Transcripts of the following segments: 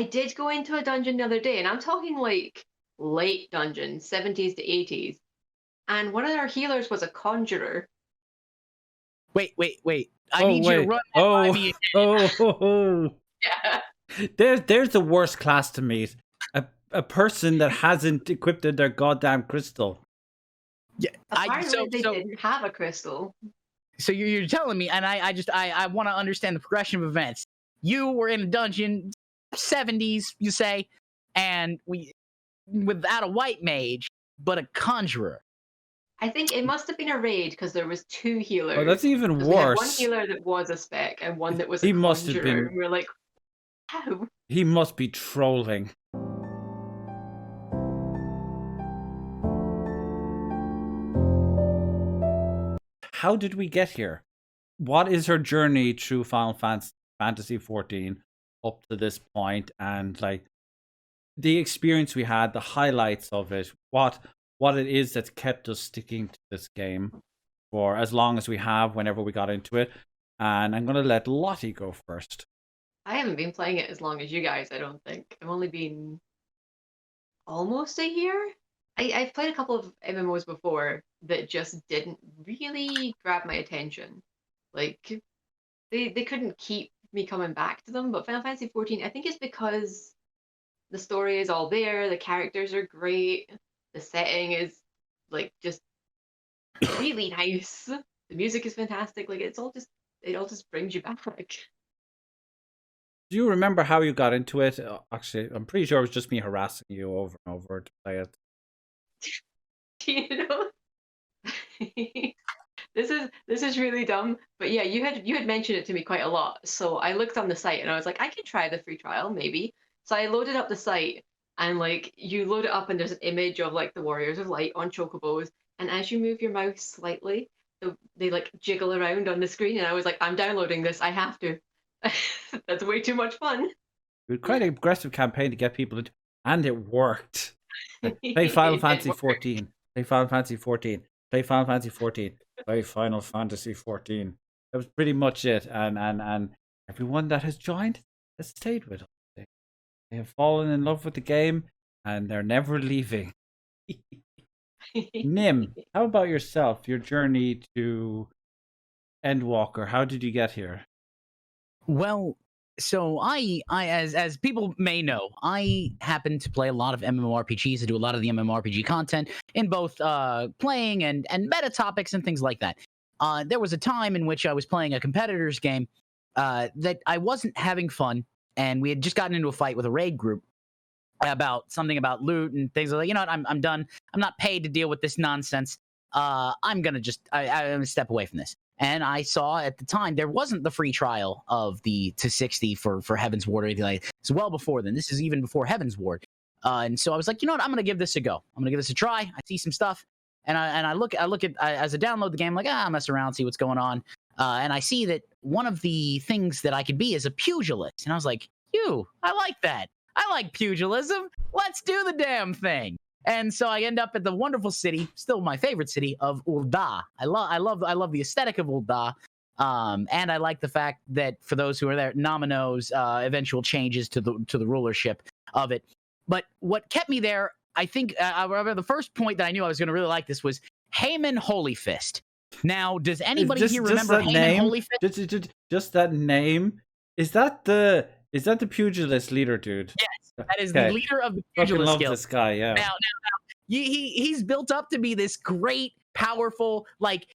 I did go into a dungeon the other day, and I'm talking like late dungeon, 70s to 80s. And one of our healers was a conjurer. Wait. I Oh need you to wait. run that by me. Oh. Yeah. There's the worst class to meet. A person that hasn't equipped their goddamn crystal. Yeah, Apparently they didn't have a crystal. So you're telling me, and I want to understand the progression of events. You were in a dungeon, 70s, you say, and without a white mage, but a conjurer. I think it must have been a raid because there was two healers. Oh, that's even 'Cause we had one worse. healer that was a spec and one that was He a must have conjurer. been- We were like, how? He must be trolling. How did we get here? What is her journey through Final Fantasy XIV up to this point, and like the experience we had, the highlights of it, what it is that's kept us sticking to this game for as long as we have whenever we got into it. And I'm going to let Lottie go first. I haven't been playing it as long as you guys, I don't think. I've only been almost a year. I've played a couple of MMOs before that just didn't really grab my attention. Like, they couldn't keep me coming back to them, but Final Fantasy XIV, I think it's because the story is all there, the characters are great, the setting is like just really nice, the music is fantastic, like it all just brings you back. Do you remember how you got into it? Actually, I'm pretty sure it was just me harassing you over and over to play it. You know? This is really dumb, but yeah, you had mentioned it to me quite a lot. So I looked on the site and I was like, I could try the free trial, maybe. So I loaded up the site and like you load it up and there's an image of like the Warriors of Light on chocobos, and as you move your mouse slightly, they like jiggle around on the screen, and I was like, I'm downloading this, I have to. That's way too much fun. We had quite an aggressive campaign to get people into, and it worked. Play Final Fantasy XIV. Play Final Fantasy XIV. Play Final Fantasy XIV. Play Final Fantasy XIV. That was pretty much it. And everyone that has joined has stayed with us. They have fallen in love with the game, and they're never leaving. Nim, how about yourself? Your journey to Endwalker. How did you get here? Well, so I as people may know, I happen to play a lot of MMORPGs. I do a lot of the MMORPG content in both playing and meta topics and things like that. There was a time in which I was playing a competitor's game that I wasn't having fun, and we had just gotten into a fight with a raid group about something about loot and things like that. You know what? I'm done. I'm not paid to deal with this nonsense. I'm gonna I'm gonna step away from this. And I saw at the time there wasn't the free trial of the to 60 for Heaven's Ward or anything like that. It's well before then. This is even before Heaven's Ward. And so I was like, you know what? I'm gonna give this a go. I'm gonna give this a try. I see some stuff, and I look at as I download the game, like I'll mess around, see what's going on. And I see that one of the things that I could be is a pugilist, and I was like, I like that. I like pugilism. Let's do the damn thing. And so I end up at the wonderful city, still my favorite city, of Ul'dah. I love the aesthetic of Ul'dah. And I like the fact that for those who are there, Nomino's eventual changes to the rulership of it. But what kept me there, I think, the first point that I knew I was going to really like this was Haemon Holyfist. Now, does anybody here remember Haemon Holyfist? Just that name. Is that the pugilist leader, dude? Yes, that is the leader of the pugilist guild. This guy, yeah. Now, he's built up to be this great, powerful, like,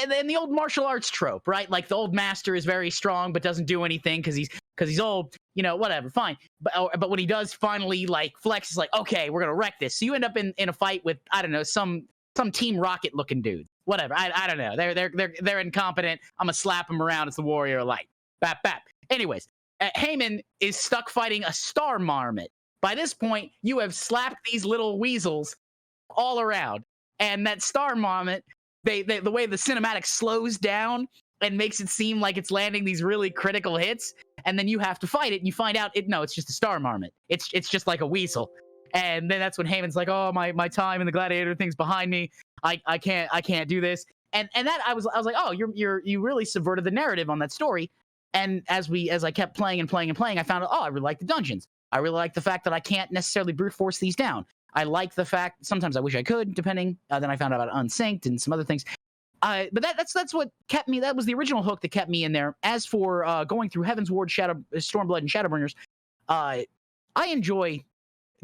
and the old martial arts trope, right? Like the old master is very strong but doesn't do anything because he's old. You know, whatever, fine. But when he does finally like flex, it's like, okay, we're gonna wreck this. So you end up in a fight with, I don't know, some Team Rocket looking dude. Whatever, I don't know. They're incompetent. I'm gonna slap him around. It's the Warrior of Light. Bap bap. Anyways. Haemon is stuck fighting a star marmot. By this point, you have slapped these little weasels all around. And that star marmot, the way the cinematic slows down and makes it seem like it's landing these really critical hits, and then you have to fight it, and you find out it's just a star marmot. It's just like a weasel. And then that's when Haemon's like, oh, my time in the gladiator thing's behind me. I can't do this. And that I was like, oh, you really subverted the narrative on that story. And as I kept playing, I found out, oh, I really like the dungeons. I really like the fact that I can't necessarily brute force these down. I like the fact sometimes I wish I could, depending. Then I found out about unsynced and some other things. But that's what kept me. That was the original hook that kept me in there. As for going through Heaven's Ward, Stormblood, and Shadowbringers, I enjoy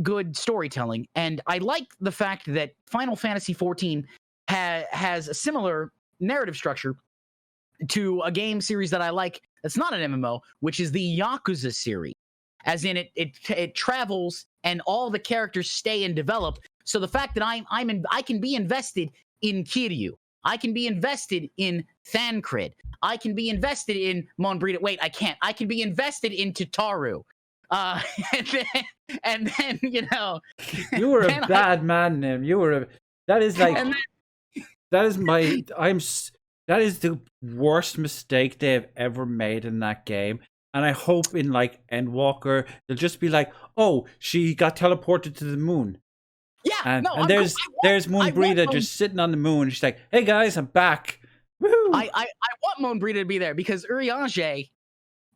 good storytelling, and I like the fact that Final Fantasy XIV has a similar narrative structure to a game series that I like that's not an MMO, which is the Yakuza series. As in, it travels and all the characters stay and develop. So the fact that I can be invested in Kiryu, I can be invested in Thancred, I can be invested in Monbrita. Wait, I can't. I can be invested in Tataru. And then you know, you were a bad man, Nim. You were a. That is like. That is my. That is the worst mistake they have ever made in that game. And I hope in like Endwalker, they'll just be like, "Oh, she got teleported to the moon." Yeah, and there's Moonbrita just sitting on the moon. She's like, "Hey guys, I'm back." Woo-hoo. I want Moonbrita to be there because Urianger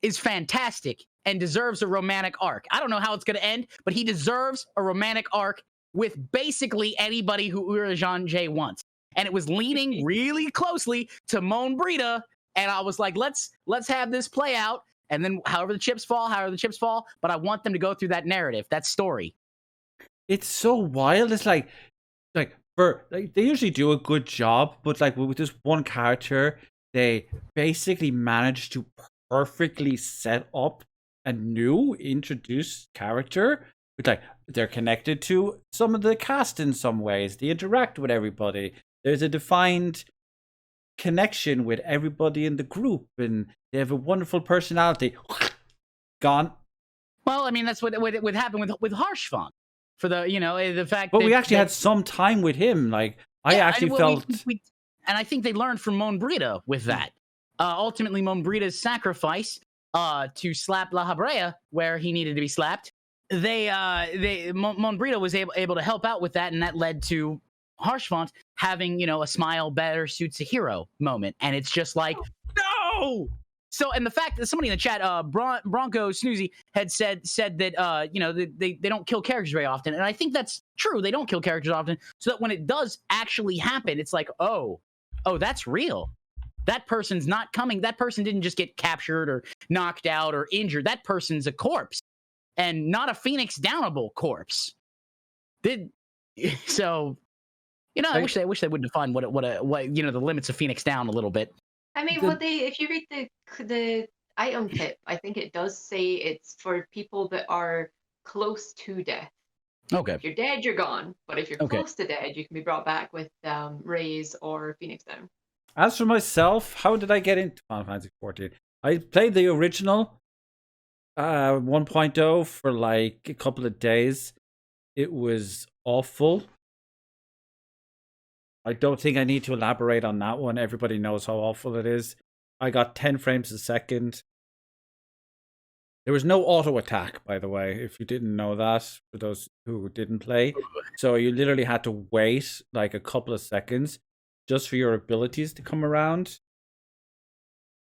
is fantastic and deserves a romantic arc. I don't know how it's going to end, but he deserves a romantic arc with basically anybody who Urianger wants. And it was leaning really closely to Moonbrita, and I was like, let's have this play out. And then however the chips fall, but I want them to go through that narrative, that story. It's so wild. It's like they usually do a good job, but like with this one character, they basically managed to perfectly set up a new introduced character. With like they're connected to some of the cast in some ways. They interact with everybody. There's a defined connection with everybody in the group, and they have a wonderful personality. Gone. Well, I mean, that's what would happen with Harshfang. For the fact but we actually had some time with him. Like I actually felt, and I think they learned from Moonbrita with that. Ultimately, Moonbrita's sacrifice to slap La Habrea where he needed to be slapped. Moonbrita was able to help out with that, and that led to Harshfang having a smile better suits a hero moment, and it's just like no. So, and the fact that somebody in the chat, Bronco Snoozy, had said that they don't kill characters very often, and I think that's true. They don't kill characters often, so that when it does actually happen, it's like, oh, that's real. That person's not coming. That person didn't just get captured or knocked out or injured. That person's a corpse, and not a Phoenix downable corpse. So, I wish they would define what the limits of Phoenix down a little bit. I mean, if you read the item tip, I think it does say it's for people that are close to death. Okay. If you're dead, you're gone. But if you're close to dead, you can be brought back with Raise or Phoenix Down. As for myself, how did I get into Final Fantasy XIV? I played the original 1.0 for like a couple of days. It was awful. I don't think I need to elaborate on that one. Everybody knows how awful it is. I got 10 frames a second. There was no auto attack, by the way, if you didn't know that, for those who didn't play. So you literally had to wait like a couple of seconds just for your abilities to come around.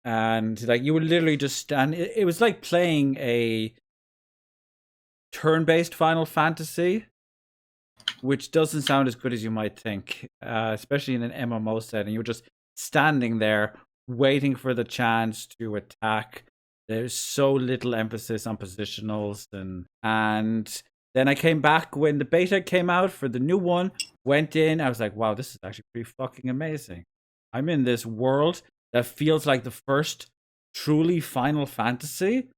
And like you would literally just stand. It was like playing a turn-based Final Fantasy, which doesn't sound as good as you might think, especially in an MMO setting. You're just standing there waiting for the chance to attack. There's so little emphasis on positionals. And then I came back when the beta came out for the new one, went in. I was like, wow, this is actually pretty fucking amazing. I'm in this world that feels like the first truly Final Fantasy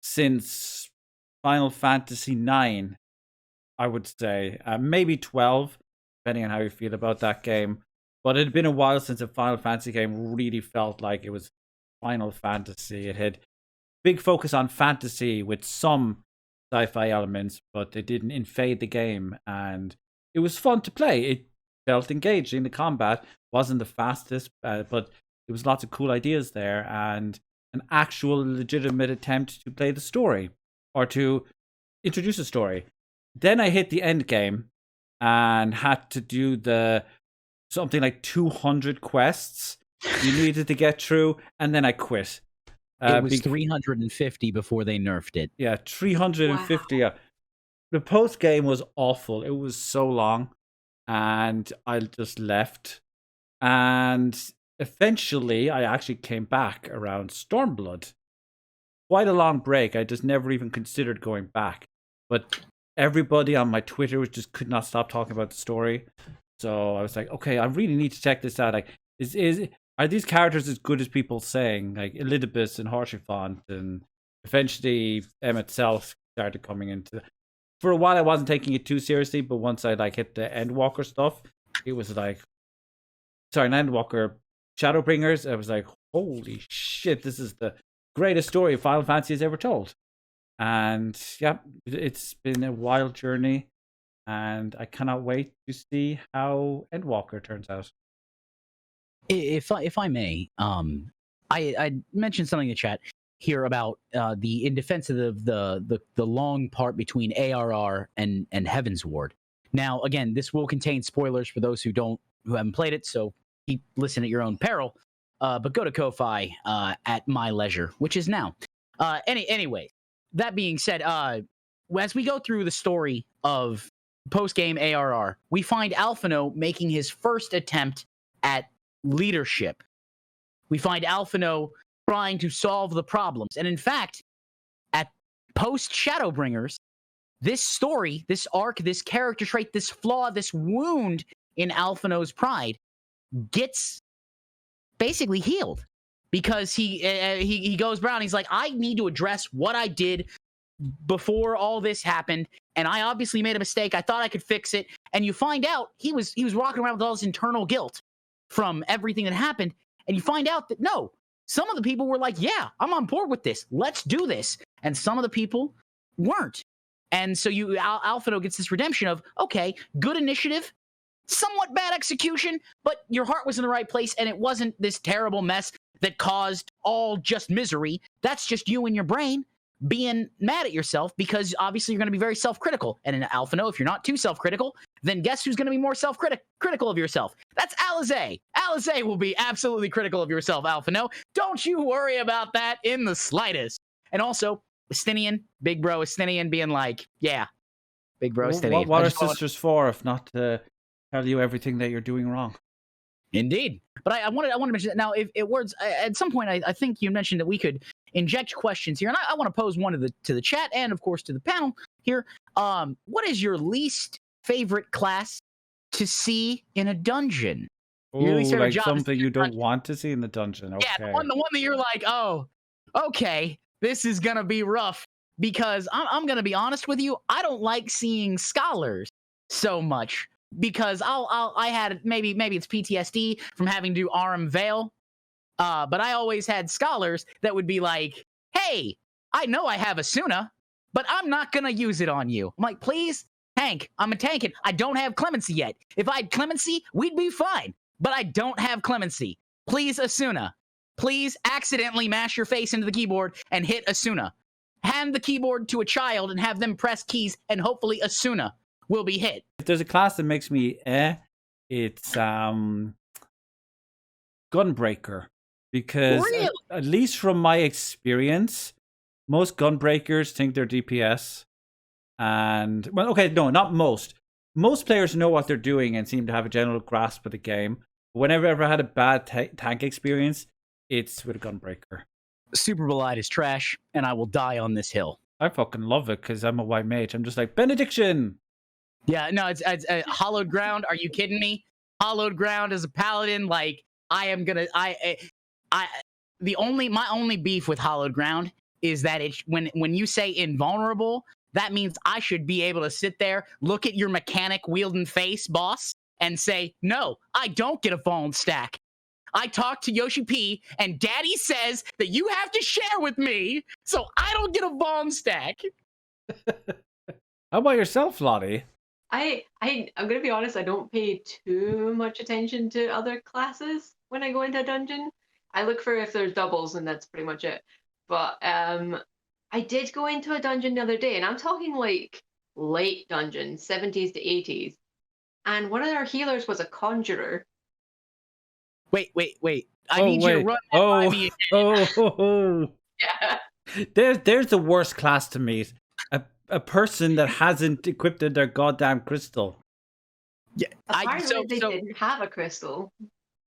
since Final Fantasy IX. I would say maybe 12, depending on how you feel about that game. But it had been a while since a Final Fantasy game really felt like it was Final Fantasy. It had big focus on fantasy with some sci-fi elements, but it didn't invade the game. And it was fun to play. It felt engaging. The combat wasn't the fastest, but there was lots of cool ideas there and an actual legitimate attempt to play the story or to introduce a story. Then I hit the end game and had to do something like 200 quests you needed to get through, and then I quit. It was 350 before they nerfed it. Yeah, 350. Wow. Yeah. The post game was awful. It was so long, and I just left. And eventually, I actually came back around Stormblood. Quite a long break. I just never even considered going back. But everybody on my Twitter was just could not stop talking about the story. So I was like, okay, I really need to check this out. Like, are these characters as good as people saying? Like Elidibus and Haurchefant, and eventually Emmet Self started coming into. For a while, I wasn't taking it too seriously, but once I like hit the Endwalker stuff, it was like, sorry, not Endwalker, Shadowbringers. I was like, holy shit, this is the greatest story Final Fantasy has ever told. And yeah, it's been a wild journey, and I cannot wait to see how Endwalker turns out. If I may, I mentioned something in the chat here about the in defense of the long part between ARR and Heaven's Ward. Now, again, this will contain spoilers for those who haven't played it, so keep listening at your own peril. But go to Ko-Fi at my leisure, which is now. Anyway, that being said, as we go through the story of post-game ARR, we find Alphino making his first attempt at leadership. We find Alphino trying to solve the problems. And in fact, at post-Shadowbringers, this story, this arc, this character trait, this flaw, this wound in Alphino's pride gets basically healed. Because he goes around, he's like, I need to address what I did before all this happened, and I obviously made a mistake. I thought I could fix it. And you find out he was walking around with all this internal guilt from everything that happened, and you find out that no, some of the people were like, yeah, I'm on board with this. Let's do this. And some of the people weren't. And so Alphino gets this redemption of, okay, good initiative, somewhat bad execution, but your heart was in the right place, and it wasn't this terrible mess that caused all just misery. That's just you and your brain being mad at yourself, because obviously you're going to be very self-critical. And in Alphino, if you're not too self-critical, then guess who's going to be more self-critical of yourself? That's Alizé. Alizé will be absolutely critical of yourself, Alphino. Don't you worry about that in the slightest. And also, Estinian, big bro Estinian being like, yeah, big bro Estinian. What are sisters for if not to tell you everything that you're doing wrong? Indeed. But I want to mention that now. If words at some point, I think you mentioned that we could inject questions here, and I want to pose one to the chat and of course to the panel here. What is your least favorite class to see in a dungeon? Ooh, like something you don't want to see in the dungeon. Okay. Yeah, the one that you're like, oh, okay, this is gonna be rough, because I'm gonna be honest with you, I don't like seeing scholars so much, because I had maybe it's PTSD from having to do Aram Vale, but I always had scholars that would be like, hey, I know I have Asuna, but I'm not gonna use it on you. I'm like, please, tank, I'm a tanking. I don't have clemency yet. If I had clemency, we'd be fine, but I don't have clemency. Please, Asuna, please accidentally mash your face into the keyboard and hit Asuna. Hand the keyboard to a child and have them press keys, and hopefully Asuna will be hit. If there's a class that makes me it's Gunbreaker, because Really? at least from my experience, most Gunbreakers think they're DPS, and well, okay, no, not most. Most players know what they're doing and seem to have a general grasp of the game. Whenever I ever had a bad tank experience, it's with a Gunbreaker. Super Belide is trash, and I will die on this hill. I fucking love it because I'm a white mage. I'm just like, benediction! Yeah, no, it's Hallowed Ground. Are you kidding me? Hallowed Ground as a paladin, like, I am gonna, my only beef with Hallowed Ground is that when you say invulnerable, that means I should be able to sit there, look at your mechanic wielding face, boss, and say, no, I don't get a vuln stack. I talked to Yoshi P, and Daddy says that you have to share with me, so I don't get a vuln stack. How about yourself, Lottie? I'm gonna be honest, I don't pay too much attention to other classes when I go into a dungeon. I look for if there's doubles, and that's pretty much it. But I did go into a dungeon the other day, and I'm talking like late dungeon, 70s to 80s. And one of their healers was a conjurer. Wait. I need you to run that by me. Yeah. There's the worst class to meet. A person that hasn't equipped their goddamn crystal. Yeah, Apparently they didn't have a crystal.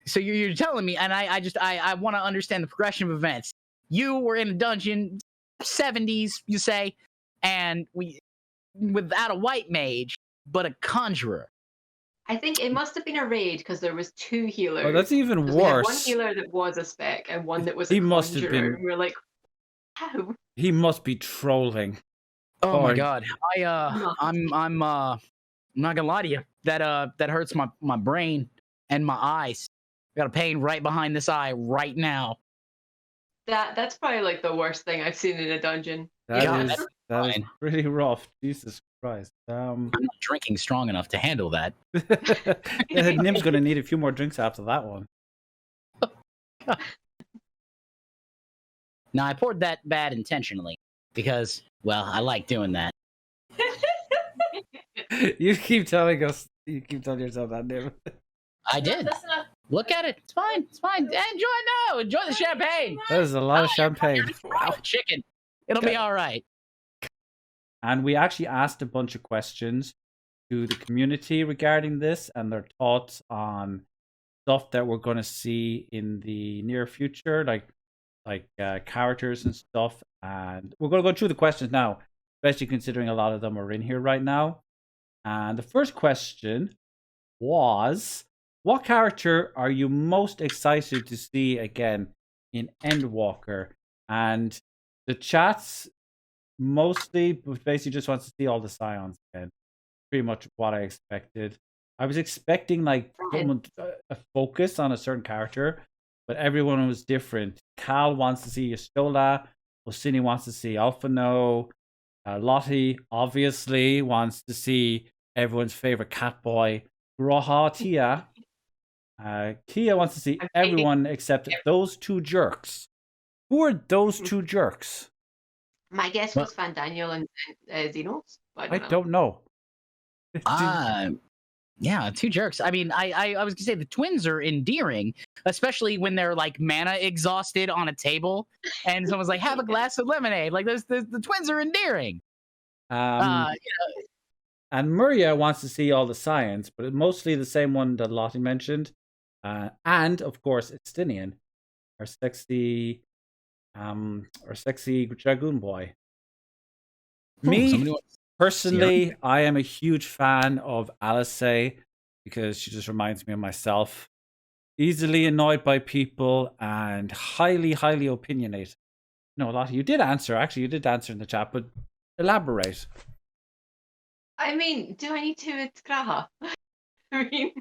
So you're telling me, and I want to understand the progression of events. You were in a dungeon, 70s, you say, and without a white mage, but a conjurer. I think it must have been a raid because there was 2 healers. Oh, that's even 'Cause we had one worse. healer that was a spec and one that was a He conjurer. must have been- And we were like, how? He must be trolling. Oh my Or- god. I'm not gonna lie to you. That hurts my brain and my eyes. Got a pain right behind this eye right now. That's probably like the worst thing I've seen in a dungeon. That Yeah, is that's that is fine. pretty rough. Jesus Christ. I'm not drinking strong enough to handle that. Yeah, Nim's gonna need a few more drinks after that one. Now I poured that bad intentionally because, well, I like doing that. You keep telling us. You keep telling yourself that, Nim. I did. That's enough. Look at it. It's fine. It's fine. Enjoy the champagne. That is a lot of champagne. Wow. Chicken. It'll be all right. And we actually asked a bunch of questions to the community regarding this and their thoughts on stuff that we're going to see in the near future, like characters and stuff. And we're going to go through the questions now, especially considering a lot of them are in here right now. And the first question was, what character are you most excited to see again in Endwalker? And the chats mostly basically just wants to see all the scions again. Pretty much what I expected. I was expecting like someone a focus on a certain character, but everyone was different. Cal wants to see Yastola. Osini wants to see Alphino. Lottie obviously wants to see everyone's favorite cat boy, Groha Tia. Kia wants to see everyone except those 2 jerks. Who are those 2 jerks? My guess was Van Daniel and Xenos. I don't know. Yeah, 2 jerks. I mean, I was gonna say the twins are endearing, especially when they're like mana exhausted on a table, and someone's like, "Have a glass of lemonade." Like, the twins are endearing. And Muria wants to see all the science, but mostly the same one that Lottie mentioned, and of course, Estinian, our sexy dragoon boy. Me. Personally, I am a huge fan of Alice because she just reminds me of myself. Easily annoyed by people and highly, highly opinionated. No, Lottie, you did answer. Actually, you did answer in the chat, but elaborate. I mean, do I need to? It's Graha. I mean,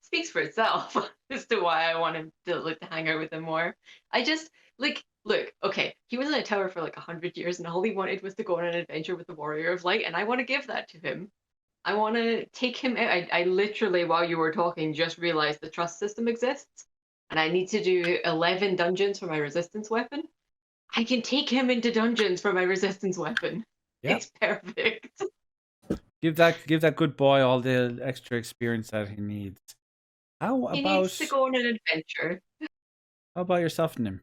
speaks for itself as to why I want him to hang out with him more. I just look, okay, he was in a tower for like 100 years and all he wanted was to go on an adventure with the Warrior of Light, and I want to give that to him. I want to take him out. I literally, while you were talking, just realized the trust system exists, and I need to do 11 dungeons for my resistance weapon. I can take him into dungeons for my resistance weapon. Yep. It's perfect. Give that good boy all the extra experience that he needs. He needs to go on an adventure. How about yourself, Nim?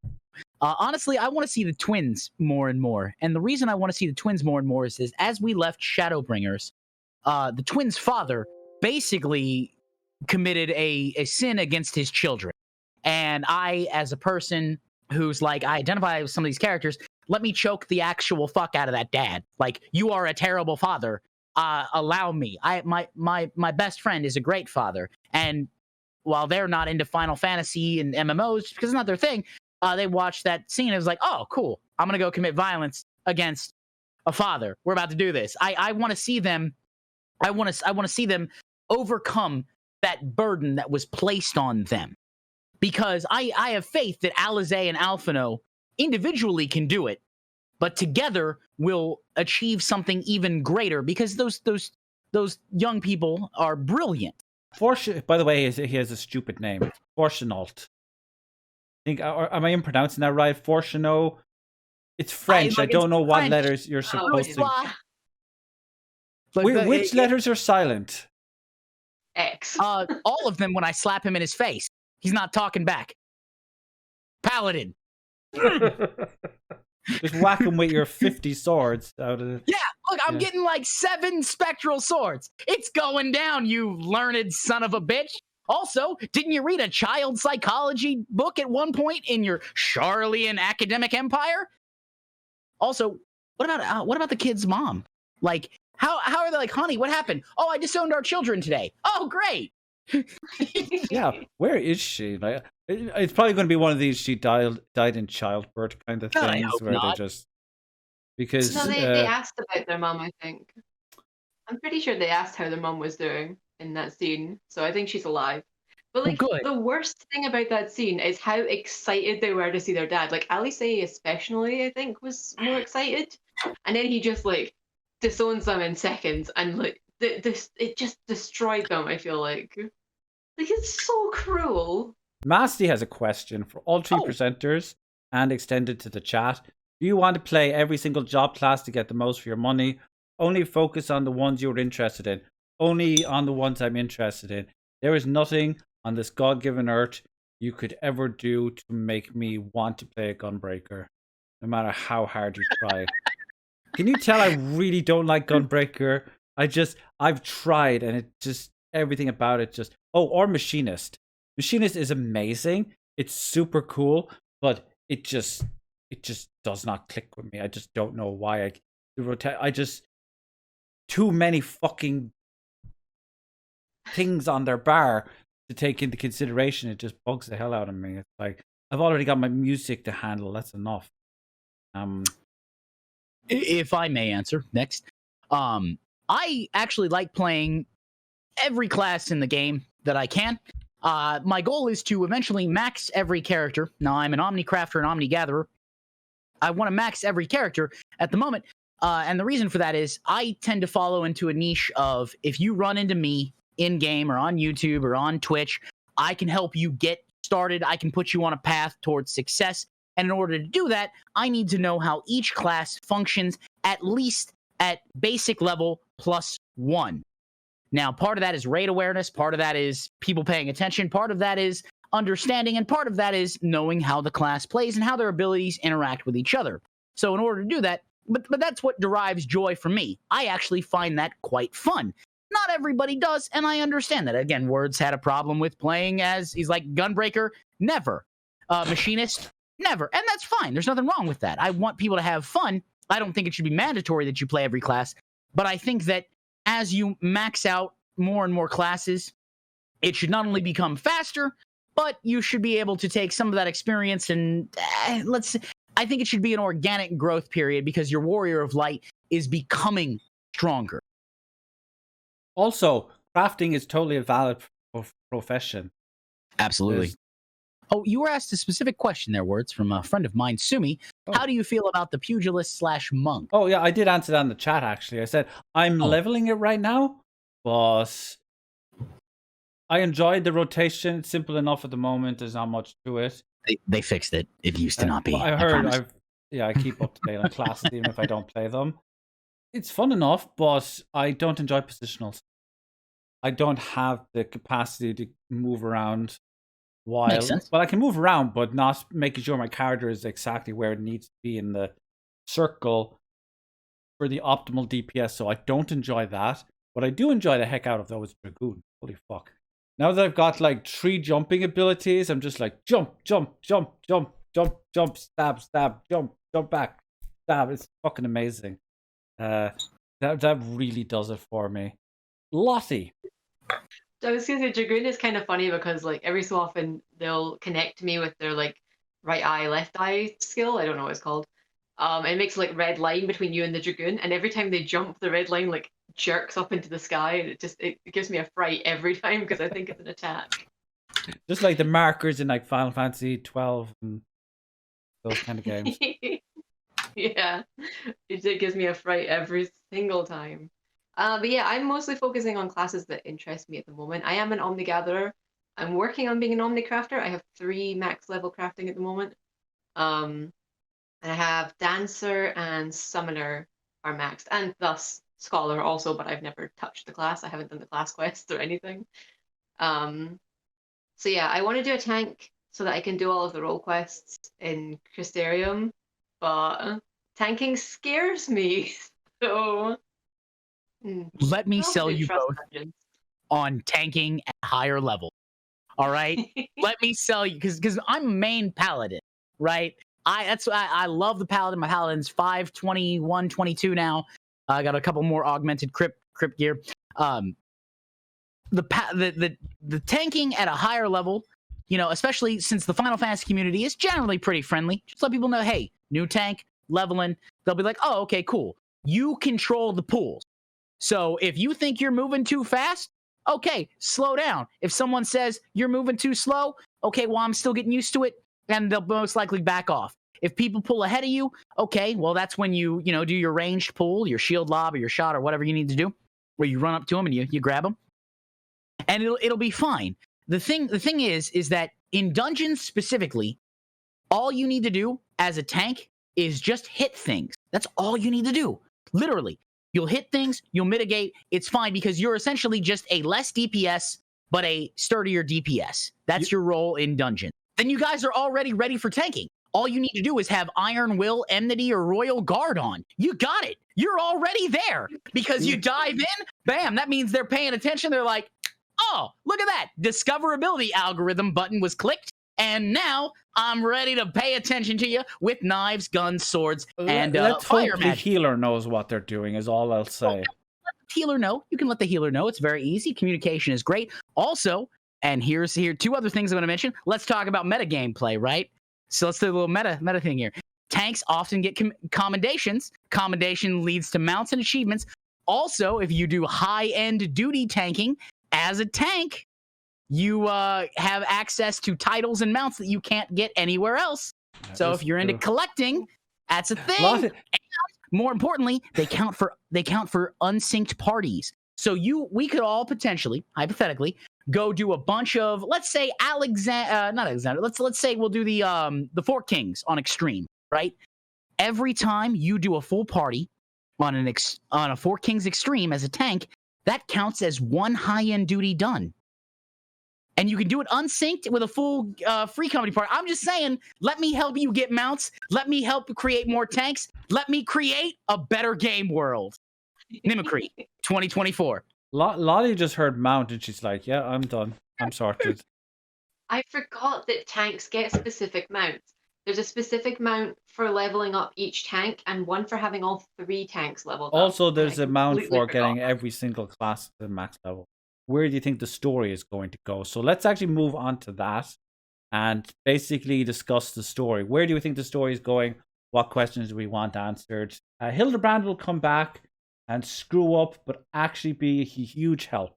Honestly, I want to see the twins more and more. And the reason I want to see the twins more and more is as we left Shadowbringers, the twins' father basically committed a sin against his children. And I, as a person who's like, I identify with some of these characters, let me choke the actual fuck out of that dad. Like, you are a terrible father. Allow me. My best friend is a great father. And while they're not into Final Fantasy and MMOs, because it's not their thing, they watched that scene and was like, oh, cool. I'm going to go commit violence against a father. We're about to do this. I want to see them. I want to see them overcome that burden that was placed on them. Because I have faith that Alize and Alphino individually can do it, but together will achieve something even greater because those young people are brilliant. By the way, he has a stupid name. Fortunault. Am I pronouncing that right? Fortunault. It's French. I don't know what letters you're supposed to. Which letters are silent? X. All of them when I slap him in his face. He's not talking back. Paladin. Just whack them with your 50 swords out of it. Yeah, look, I'm Yeah. getting like 7 spectral swords. It's going down, you learned son of a bitch. Also, didn't you read a child psychology book at one point in your Charlian academic empire? Also, what about the kid's mom? Like, how are they like, honey, what happened? Oh, I disowned our children today. Oh, great. Yeah, where is she? Like, it's probably going to be one of these she died in childbirth kind of God, I things hope where they not. just because No, they asked about their mom, I think. I'm pretty sure they asked how their mom was doing in that scene, so I think she's alive. But Well, like good. the worst thing about that scene is how excited they were to see their dad. Like Alice especially, I think, was more excited. And then he just like disowns them in seconds and like this it just destroyed them, I feel like. Like it's so cruel. Masty has a question for all three Oh. presenters and extended to the chat. Do you want to play every single job class to get the most for your money? Only focus on the ones you're interested in. Only on the ones I'm interested in. There is nothing on this God-given earth you could ever do to make me want to play a Gunbreaker, no matter how hard you try. Can you tell I really don't like Gunbreaker? I've tried and it just, everything about it just, or Machinist. Machinist is amazing. It's super cool, but it just does not click with me. I just don't know why. Too many fucking things on their bar to take into consideration. It just bugs the hell out of me. It's like, I've already got my music to handle. That's enough. If I may answer next, I actually like playing every class in the game that I can. My goal is to eventually max every character. Now, I'm an Omnicrafter and Omnigatherer. I want to max every character at the moment. And the reason for that is I tend to follow into a niche of if you run into me in-game or on YouTube or on Twitch, I can help you get started. I can put you on a path towards success. And in order to do that, I need to know how each class functions at least at basic level +1. Now, part of that is raid awareness, part of that is people paying attention, part of that is understanding, and part of that is knowing how the class plays and how their abilities interact with each other. So in order to do that, but that's what derives joy for me. I actually find that quite fun. Not everybody does, and I understand that. Again, Words had a problem with playing as, he's like, Gunbreaker, never. Machinist, never. And that's fine. There's nothing wrong with that. I want people to have fun. I don't think it should be mandatory that you play every class, but I think that as you max out more and more classes, it should not only become faster, but you should be able to take some of that experience and I think it should be an organic growth period because your Warrior of Light is becoming stronger. Also, crafting is totally a valid profession. Absolutely. Oh, you were asked a specific question there, Words, from a friend of mine, Sumi. Oh. How do you feel about the pugilist/monk? Oh, yeah, I did answer that in the chat, actually. I said, I'm leveling it right now, but I enjoyed the rotation. It's simple enough at the moment. There's not much to it. They fixed it. It used to not be. I heard, I keep up to date on classes, even if I don't play them. It's fun enough, but I don't enjoy positionals. I don't have the capacity to move around. Makes sense. Well, I can move around, but not making sure my character is exactly where it needs to be in the circle for the optimal DPS. So I don't enjoy that. But I do enjoy the heck out of those Dragoon. Holy fuck. Now that I've got like 3 jumping abilities, I'm just like jump, jump, jump, jump, jump, jump, stab, stab, jump, jump back, stab. It's fucking amazing. That really does it for me. Lottie. I was gonna say Dragoon is kind of funny because like every so often they'll connect me with their like right eye, left eye skill. I don't know what it's called. It makes like red line between you and the Dragoon, and every time they jump, the red line like jerks up into the sky, and it gives me a fright every time because I think it's an attack. Just like the markers in like Final Fantasy XII and those kind of games. Yeah, it gives me a fright every single time. But yeah, I'm mostly focusing on classes that interest me at the moment. I am an Omnigatherer. I'm working on being an Omnicrafter. I have 3 max level crafting at the moment. And I have Dancer and Summoner are maxed, and thus Scholar also, but I've never touched the class. I haven't done the class quests or anything. So yeah, I want to do a tank so that I can do all of the role quests in Crystarium. but tanking scares me. So Let me I'll sell do you trust both dungeons. on tanking at higher level. All right, let me sell you because I'm a main paladin, right? That's why I love the paladin. My paladin's 521, 22 now. I got a couple more augmented crypt gear. The tanking at a higher level, you know, especially since the Final Fantasy community is generally pretty friendly. Just let people know, hey, new tank, leveling. They'll be like, oh, okay, cool. You control the pools. So if you think you're moving too fast, okay, slow down. If someone says you're moving too slow, okay, well, I'm still getting used to it, and they'll most likely back off. If people pull ahead of you, okay, well, that's when you do your ranged pull, your shield lob, or your shot, or whatever you need to do, where you run up to them and you grab them, and it'll be fine. The thing is that in dungeons specifically, all you need to do as a tank is just hit things. That's all you need to do. Literally. You'll hit things, you'll mitigate. It's fine because you're essentially just a less DPS, but a sturdier DPS. That's your role in dungeon. Then you guys are already ready for tanking. All you need to do is have Iron Will, Enmity, or Royal Guard on. You got it. You're already there because you dive in, bam, that means they're paying attention. They're like, oh, look at that. Discoverability algorithm button was clicked. And now I'm ready to pay attention to you with knives, guns, swords, and let's fire hope magic. the healer knows what they're doing. Is all I'll say. Let the healer know. You can let the healer know. It's very easy. Communication is great. Also, and here two other things I'm going to mention. Let's talk about meta gameplay, right? So let's do a little meta thing here. Tanks often get commendations. Commendation leads to mounts and achievements. Also, if you do high-end duty tanking as a tank, you have access to titles and mounts that you can't get anywhere else. So if you're into collecting, that's a thing. And more importantly, they count for unsynced parties. So we could all potentially, hypothetically, go do a bunch of, let's say not Alexander. Let's say we'll do the Four Kings on Extreme, right? Every time you do a full party on a Four Kings Extreme as a tank, that counts as one high-end duty done. And you can do it unsynced with a full free company part. I'm just saying, let me help you get mounts. Let me help create more tanks. Let me create a better game world. Nimicry, 2024. Lottie just heard mount and she's like, yeah, I'm done. I'm sorted. I forgot that tanks get specific mounts. There's a specific mount for leveling up each tank and one for having all 3 tanks leveled up. Also, there's a mount for forgot. getting every single class to the max level. Where do you think the story is going to go? So let's actually move on to that and basically discuss the story. Where do you think the story is going? What questions do we want answered? Hildebrand will come back and screw up, but actually be a huge help.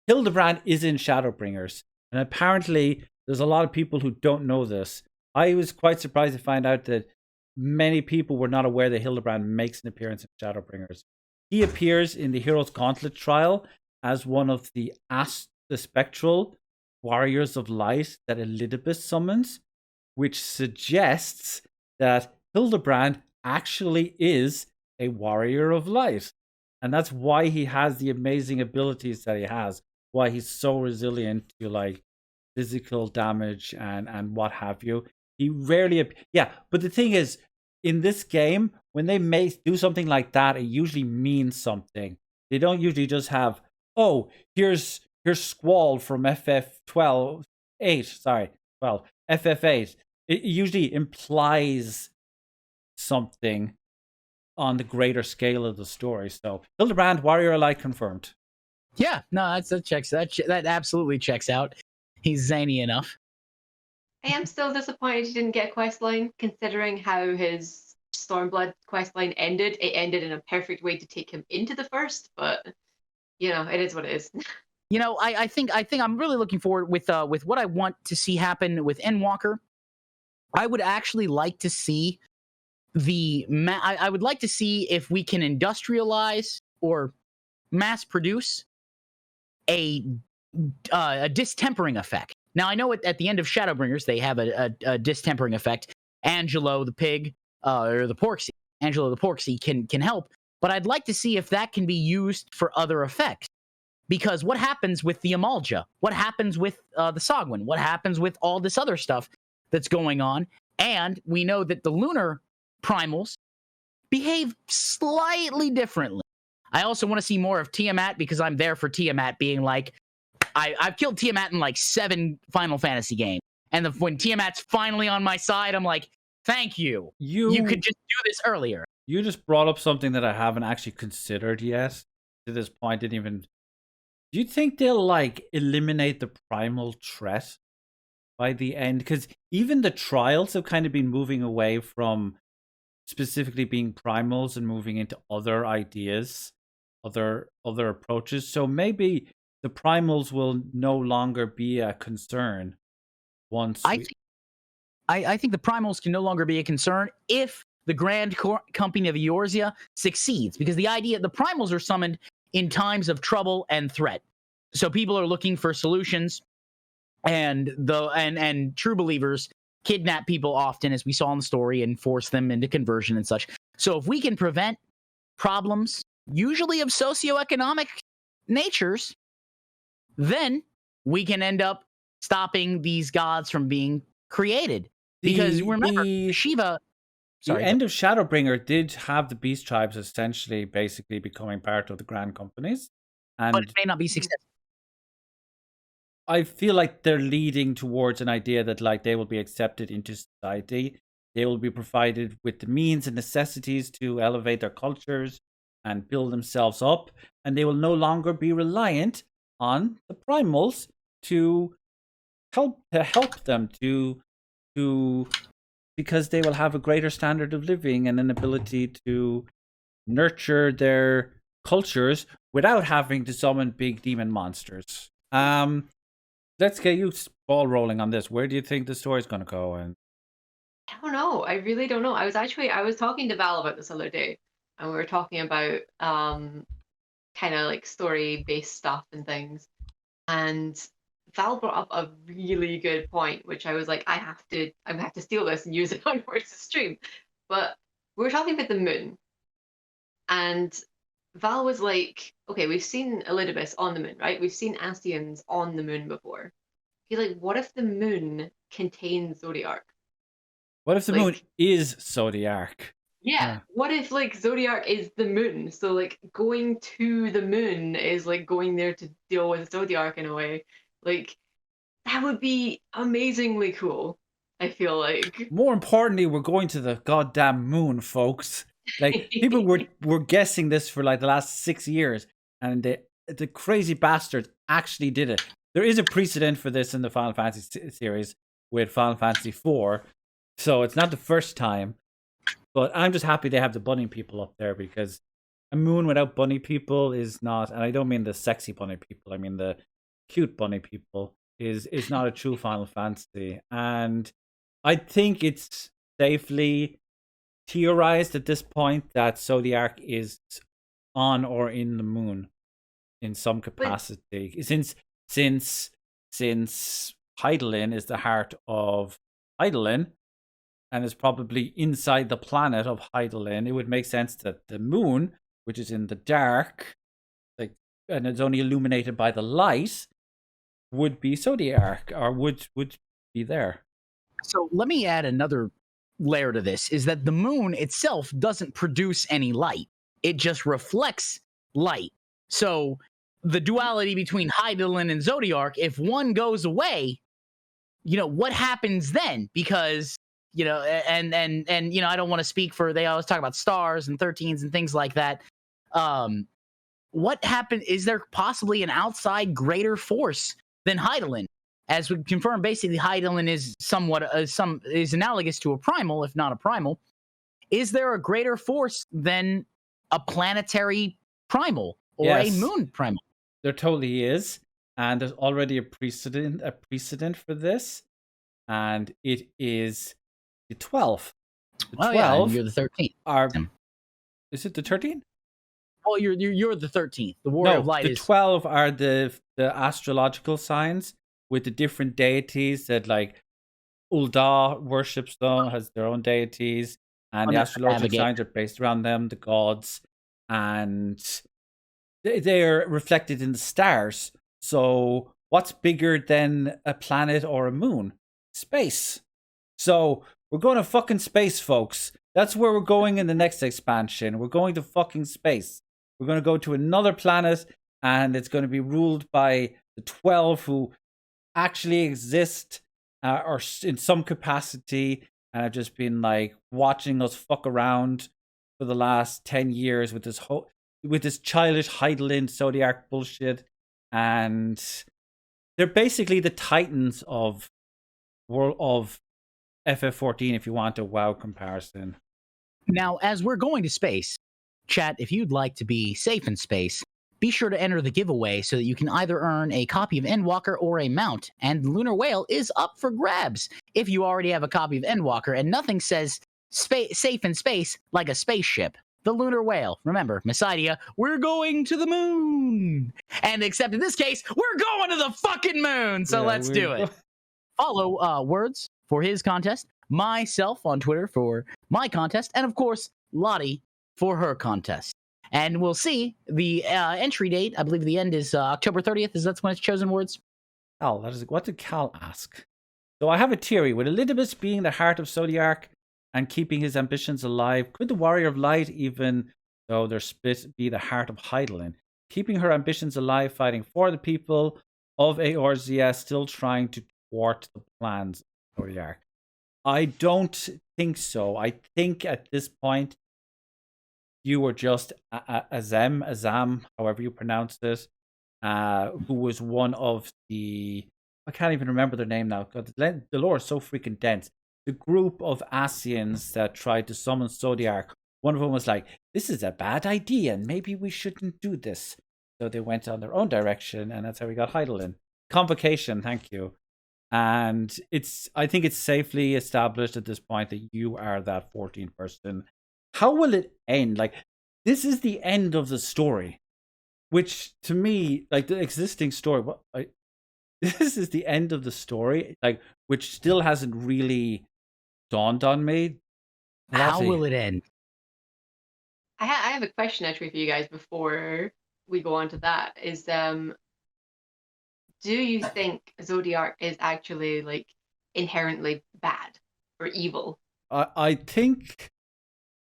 Hildebrand is in Shadowbringers, and apparently there's a lot of people who don't know this. I was quite surprised to find out that many people were not aware that Hildebrand makes an appearance in Shadowbringers. He appears in the Hero's Gauntlet trial as one of the spectral warriors of light that Elidibus summons, which suggests that Hildebrand actually is a warrior of light. And that's why he has the amazing abilities that he has, why he's so resilient to like physical damage and what have you. He rarely but the thing is, in this game, when they do something like that, it usually means something. They don't usually just have, oh, here's Squall from FF12 FF8. It usually implies something on the greater scale of the story. So Hildebrand, Warrior Light confirmed. Yeah, no, that absolutely checks out. He's zany enough. I am still disappointed he didn't get a quest line, considering how his Stormblood quest line ended. It ended in a perfect way to take him into the first, but it is what it is. I think I'm really looking forward with what I want to see happen with Endwalker. I would actually like to see I would like to see if we can industrialize or mass produce a distempering effect. Now I know at the end of Shadowbringers they have a distempering effect. Angelo the pig or the Porksy. Angelo the Porksy can help, but I'd like to see if that can be used for other effects. Because what happens with the Amalja? What happens with the Sogwin? What happens with all this other stuff that's going on? And we know that the lunar primals behave slightly differently. I also want to see more of Tiamat because I'm there for Tiamat being like, I've killed Tiamat in like 7 Final Fantasy games. And when Tiamat's finally on my side, I'm like, thank you. You could just do this earlier. You just brought up something that I haven't actually considered yet. To this point, didn't even. Do you think they'll like eliminate the primal threat by the end? Because even the trials have kind of been moving away from specifically being primals and moving into other ideas, other approaches. So maybe the primals will no longer be a concern once I think the primals can no longer be a concern if the Grand Company of Eorzea succeeds, because the primals are summoned in times of trouble and threat. So people are looking for solutions, and true believers kidnap people often, as we saw in the story, and force them into conversion and such. So if we can prevent problems, usually of socioeconomic natures, then we can end up stopping these gods from being created. Because remember, Shiva... The end of Shadowbringer did have the beast tribes essentially basically becoming part of the grand companies. But it may not be successful. I feel like they're leading towards an idea that like they will be accepted into society. They will be provided with the means and necessities to elevate their cultures and build themselves up. And they will no longer be reliant on the primals to help them to because they will have a greater standard of living and an ability to nurture their cultures without having to summon big demon monsters. Let's get you ball rolling on this. Where do you think the story's going to go? And I don't know. I really don't know. I was talking to Val about this the other day, and we were talking about kind of like story-based stuff and things. And Val brought up a really good point, which I was like, I have to steal this and use it on Words to Stream. But we were talking about the moon, and Val was like, okay, we've seen Elidibus on the moon, right? We've seen Ascians on the moon before. He's like, what if the moon contains Zodiac? What if the moon is Zodiac? Yeah. What if like Zodiac is the moon? So like going to the moon is like going there to deal with Zodiac in a way. Like that would be amazingly cool, I feel like. More importantly, we're going to the goddamn moon, folks. Like people were guessing this for like the last 6 years, and the crazy bastards actually did it. There is a precedent for this in the Final Fantasy series with Final Fantasy IV, so it's not the first time. But I'm just happy they have the bunny people up there, because a moon without bunny people is not, and I don't mean the sexy bunny people, I mean the cute bunny people, is not a true Final Fantasy. And I think it's safely theorized at this point that Zodiac is on or in the moon in some capacity. Since Hydaelyn is the heart of Hydaelyn and is probably inside the planet of Hydaelyn, it would make sense that the moon, which is in the dark, like, and it's only illuminated by the light, would be Zodiac, or would be there. So let me add another layer to this, is that the moon itself doesn't produce any light. It just reflects light. So the duality between Hydaelyn and Zodiac, if one goes away, what happens then? Because, and I don't want to speak for, they always talk about stars and 13s and things like that. What happened? Is there possibly an outside greater force than Hydaelyn? As we confirmed, basically Hydaelyn is somewhat is analogous to a primal, if not a primal. Is there a greater force than a planetary primal or a moon primal? There totally is, and there's already a precedent for this, and it is the 12. The 12 you're the 13th. Is it the 13th? Well, you're the 13th. The Warrior of Light the 12 are the astrological signs with the different deities that, like, Ul'dah worships them, has their own deities, and the astrological signs are based around them, the gods, and they are reflected in the stars. So what's bigger than a planet or a moon? Space. So we're going to fucking space, folks. That's where we're going in the next expansion. We're going to fucking space. We're going to go to another planet, and it's going to be ruled by the 12 who actually exist or in some capacity and have just been like watching us fuck around for the last 10 years with this childish Heidelin Zodiac bullshit. And they're basically the titans of FF14 if you want a WoW comparison. Now, as we're going to space, chat, if you'd like to be safe in space, be sure to enter the giveaway so that you can either earn a copy of Endwalker or a mount, and Lunar Whale is up for grabs if you already have a copy of Endwalker, and nothing says safe in space like a spaceship. The Lunar Whale. Remember, Messiah, we're going to the moon! And except in this case, we're going to the fucking moon! So let's do it. Follow Words for his contest, myself on Twitter for my contest, and of course, Lottie for her contest. And we'll see the entry date. I believe the end is October 30th. That's when it's chosen words. Cal, what did Cal ask? So I have a theory. With Elidibus being the heart of Zodiac and keeping his ambitions alive, could the Warrior of Light, even though they're split, be the heart of Heidelin? Keeping her ambitions alive, fighting for the people of Eorzea, still trying to thwart the plans of Zodiac. I don't think so. I think at this point, you were just Azam, however you pronounce it, who was one of the... I can't even remember their name now. God, the lore is so freaking dense. The group of Asians that tried to summon Zodiac, one of them was like, this is a bad idea, and maybe we shouldn't do this. So they went on their own direction, and that's how we got Heidelin. Convocation, thank you. And I think it's safely established at this point that you are that 14th person. How will it end? Like, this is the end of the story, which to me, like the existing story, this is the end of the story, like, which still hasn't really dawned on me. How will it end? I have a question actually for you guys before we go on to that. Is do you think Zodiac is actually like inherently bad or evil? I think,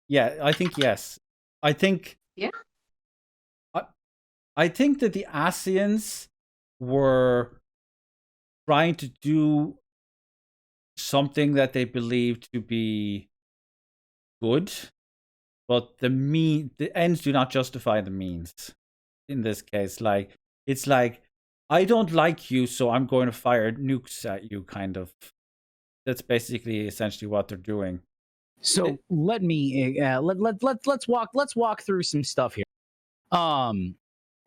yeah, I think yes. I think, yeah. I think that the Asians were trying to do something that they believed to be good, but the ends do not justify the means. In this case, like, it's like, I don't like you, so I'm going to fire nukes at you, kind of. That's basically essentially what they're doing. So let me let's walk through some stuff here.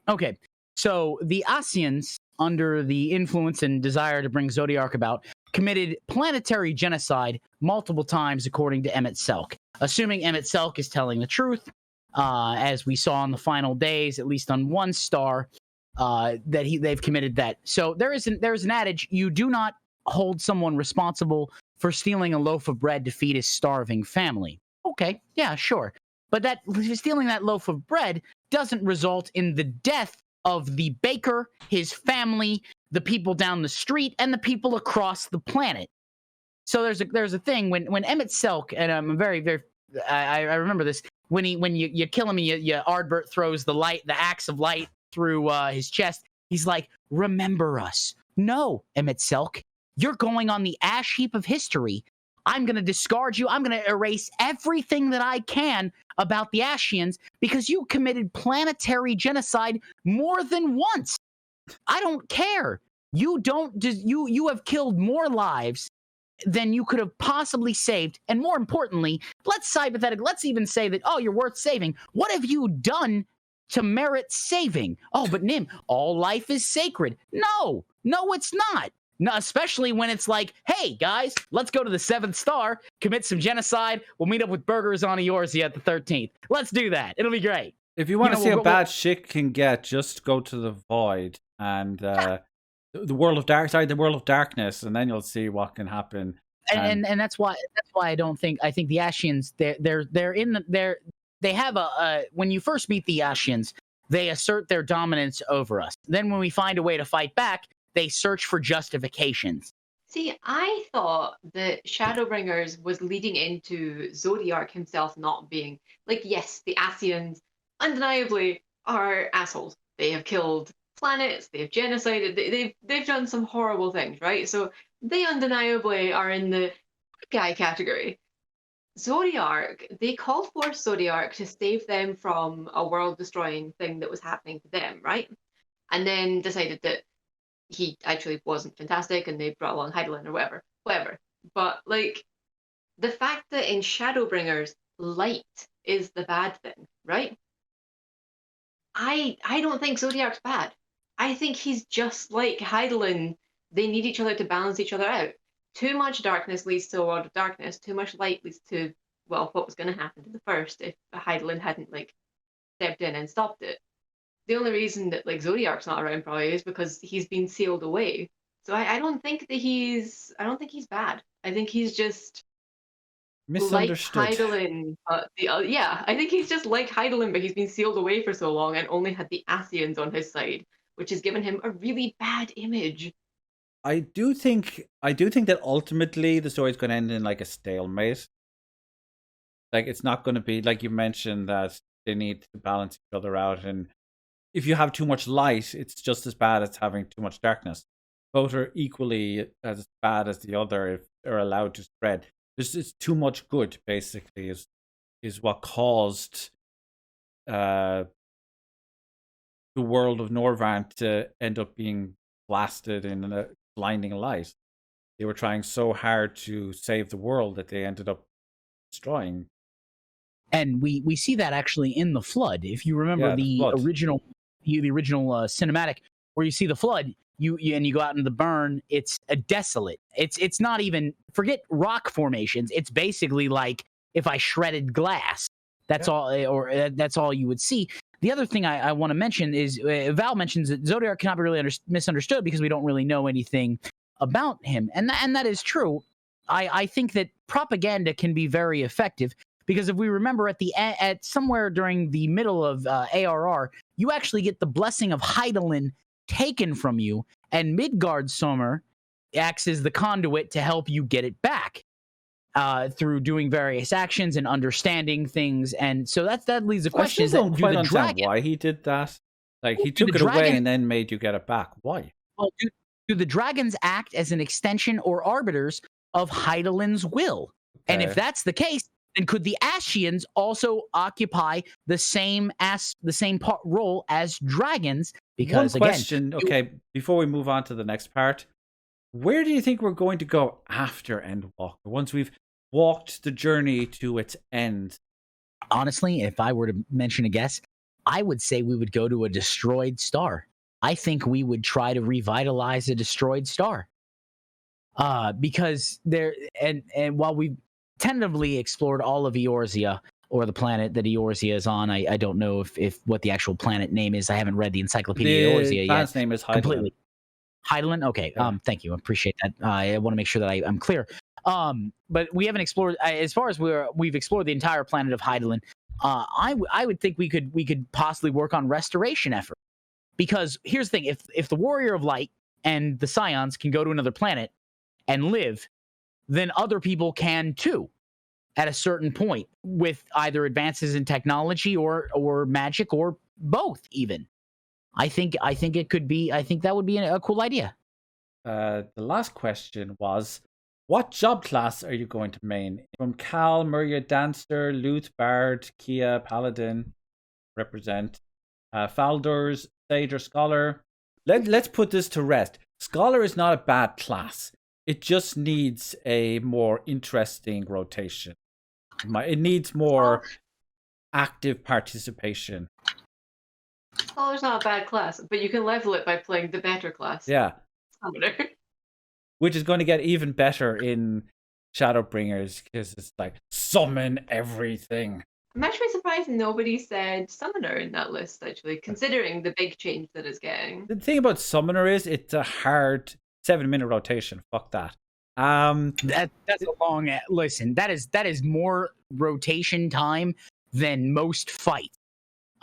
Okay. So the Asians, under the influence and desire to bring Zodiac about, committed planetary genocide multiple times, according to Emmett Selk. Assuming Emmett Selk is telling the truth, as we saw in the final days, at least on one star, that they've committed that. So there's an adage: you do not hold someone responsible for stealing a loaf of bread to feed his starving family. Okay, yeah, sure. But that stealing that loaf of bread doesn't result in the death of the baker, his family, the people down the street, and the people across the planet. So there's a thing when Emmett Selk, and I'm I remember this, when you kill him, Ardbert throws the axe of light through his chest. He's like, remember us. No, Emmett Selk, you're going on the ash heap of history. I'm going to discard you. I'm going to erase everything that I can about the Ashians because you committed planetary genocide more than once. I don't care. You have killed more lives than you could have possibly saved. And more importantly, let's even say that, oh, you're worth saving. What have you done to merit saving? Oh, but Nim, all life is sacred. No, it's not. No, especially when it's like, hey, guys, let's go to the 7th star, commit some genocide. We'll meet up with burgers on Eorzea at the 13th. Let's do that. It'll be great. If you want to see how bad shit can get, just go to the Void and the World of Darkness, and then you'll see what can happen. And that's why I think the Ashians, they have when you first meet the Ashians, they assert their dominance over us. Then when we find a way to fight back, they search for justifications. See, I thought that Shadowbringers was leading into Zodiac himself not being like, yes, the Asians undeniably are assholes. They have killed planets, they have genocided, they've done some horrible things, right? So they undeniably are in the bad guy category. Zodiac, they called for Zodiac to save them from a world destroying thing that was happening to them, right? And then decided that he actually wasn't fantastic and they brought along Heidelin or whatever. Whatever. But like the fact that in Shadowbringers, light is the bad thing, right? I don't think Zodiac's bad. I think he's just like Heidelin. They need each other to balance each other out. Too much darkness leads to a world of darkness. Too much light leads to, well, what was going to happen to the first if Heidelin hadn't like stepped in and stopped it. The only reason that like Zodiac's not around probably is because he's been sealed away. So I don't think that I don't think he's bad. I think he's just like Misunderstood. Heidelin, but yeah, I think he's just like Heidelin, but he's been sealed away for so long and only had the Asians on his side, which has given him a really bad image. I do think that ultimately the story's going to end in like a stalemate. Like it's not going to be like you mentioned that they need to balance each other out, and if you have too much light, it's just as bad as having too much darkness. Both are equally as bad as the other if they're allowed to spread. There's just too much good, basically, is what caused uh, the world of Norvant to end up being blasted in a blinding light. They were trying so hard to save the world that they ended up destroying. And we see that actually in the flood. If you remember Yeah, the the flood. original cinematic where you see the flood, and you go out into the burn, it's a desolate. It's not even, forget rock formations. It's basically like if I shredded glass. That's Yeah. all, or that's all you would see. The other thing I want to mention is Val mentions that Zodiac cannot be really misunderstood because we don't really know anything about him, and that is true. I think that propaganda can be very effective because if we remember at somewhere during the middle of ARR, you actually get the blessing of Heidelin taken from you, and Midgard Sommer acts as the conduit to help you get it back through doing various actions and understanding things. And so that leads the I question: still is that don't do quite the understand dragon? why he did that. Like he Do took the it away dragon? and then made you get it back. Why? Well, do the dragons act as an extension or arbiters of Heidelin's will? And if Okay. that's the case, then could the Ashians also occupy the same role as dragons? One Because again, question, okay, before we move on to the next part, where do you think we're going to go after Endwalker? Once we've walked the journey to its end? honestly, if I were to mention a guess, I would say we would go to a destroyed star. I think we would try to revitalize a destroyed star. Because there and while we've tentatively explored all of Eorzea, or the planet that Eorzea is on, I don't know if what the actual planet name is. I haven't read the Encyclopedia of The Eorzea yet. planet's name is Heidelin. Completely. Heidelin? Okay. Yeah. Thank you. I appreciate that. I want to make sure that I'm clear. But we haven't explored, as far as we've explored the entire planet of Heidelin. I would think we could possibly work on restoration effort. Because here's the thing: if the Warrior of Light and the Scions can go to another planet and live, then other people can too, at a certain point, with either advances in technology or magic or both. Even I think it could be. I think that would be a cool idea. The last question was, what job class are you going to main? From Cal, Muria, Dancer, Luth, Bard, Kia, Paladin, represent. Faldors, Sage, or Scholar. Let's put this to rest. Scholar is not a bad class. It just needs a more interesting rotation. It needs more active participation. Scholar's not a bad class, but you can level it by playing the better class. Yeah. Summoner. Which is going to get even better in Shadowbringers because it's like summon everything. I'm actually surprised nobody said Summoner in that list, actually, considering the big change that it's getting. The thing about Summoner is it's a hard 7-minute rotation. Fuck that. That's a long listen. That is more rotation time than most fights.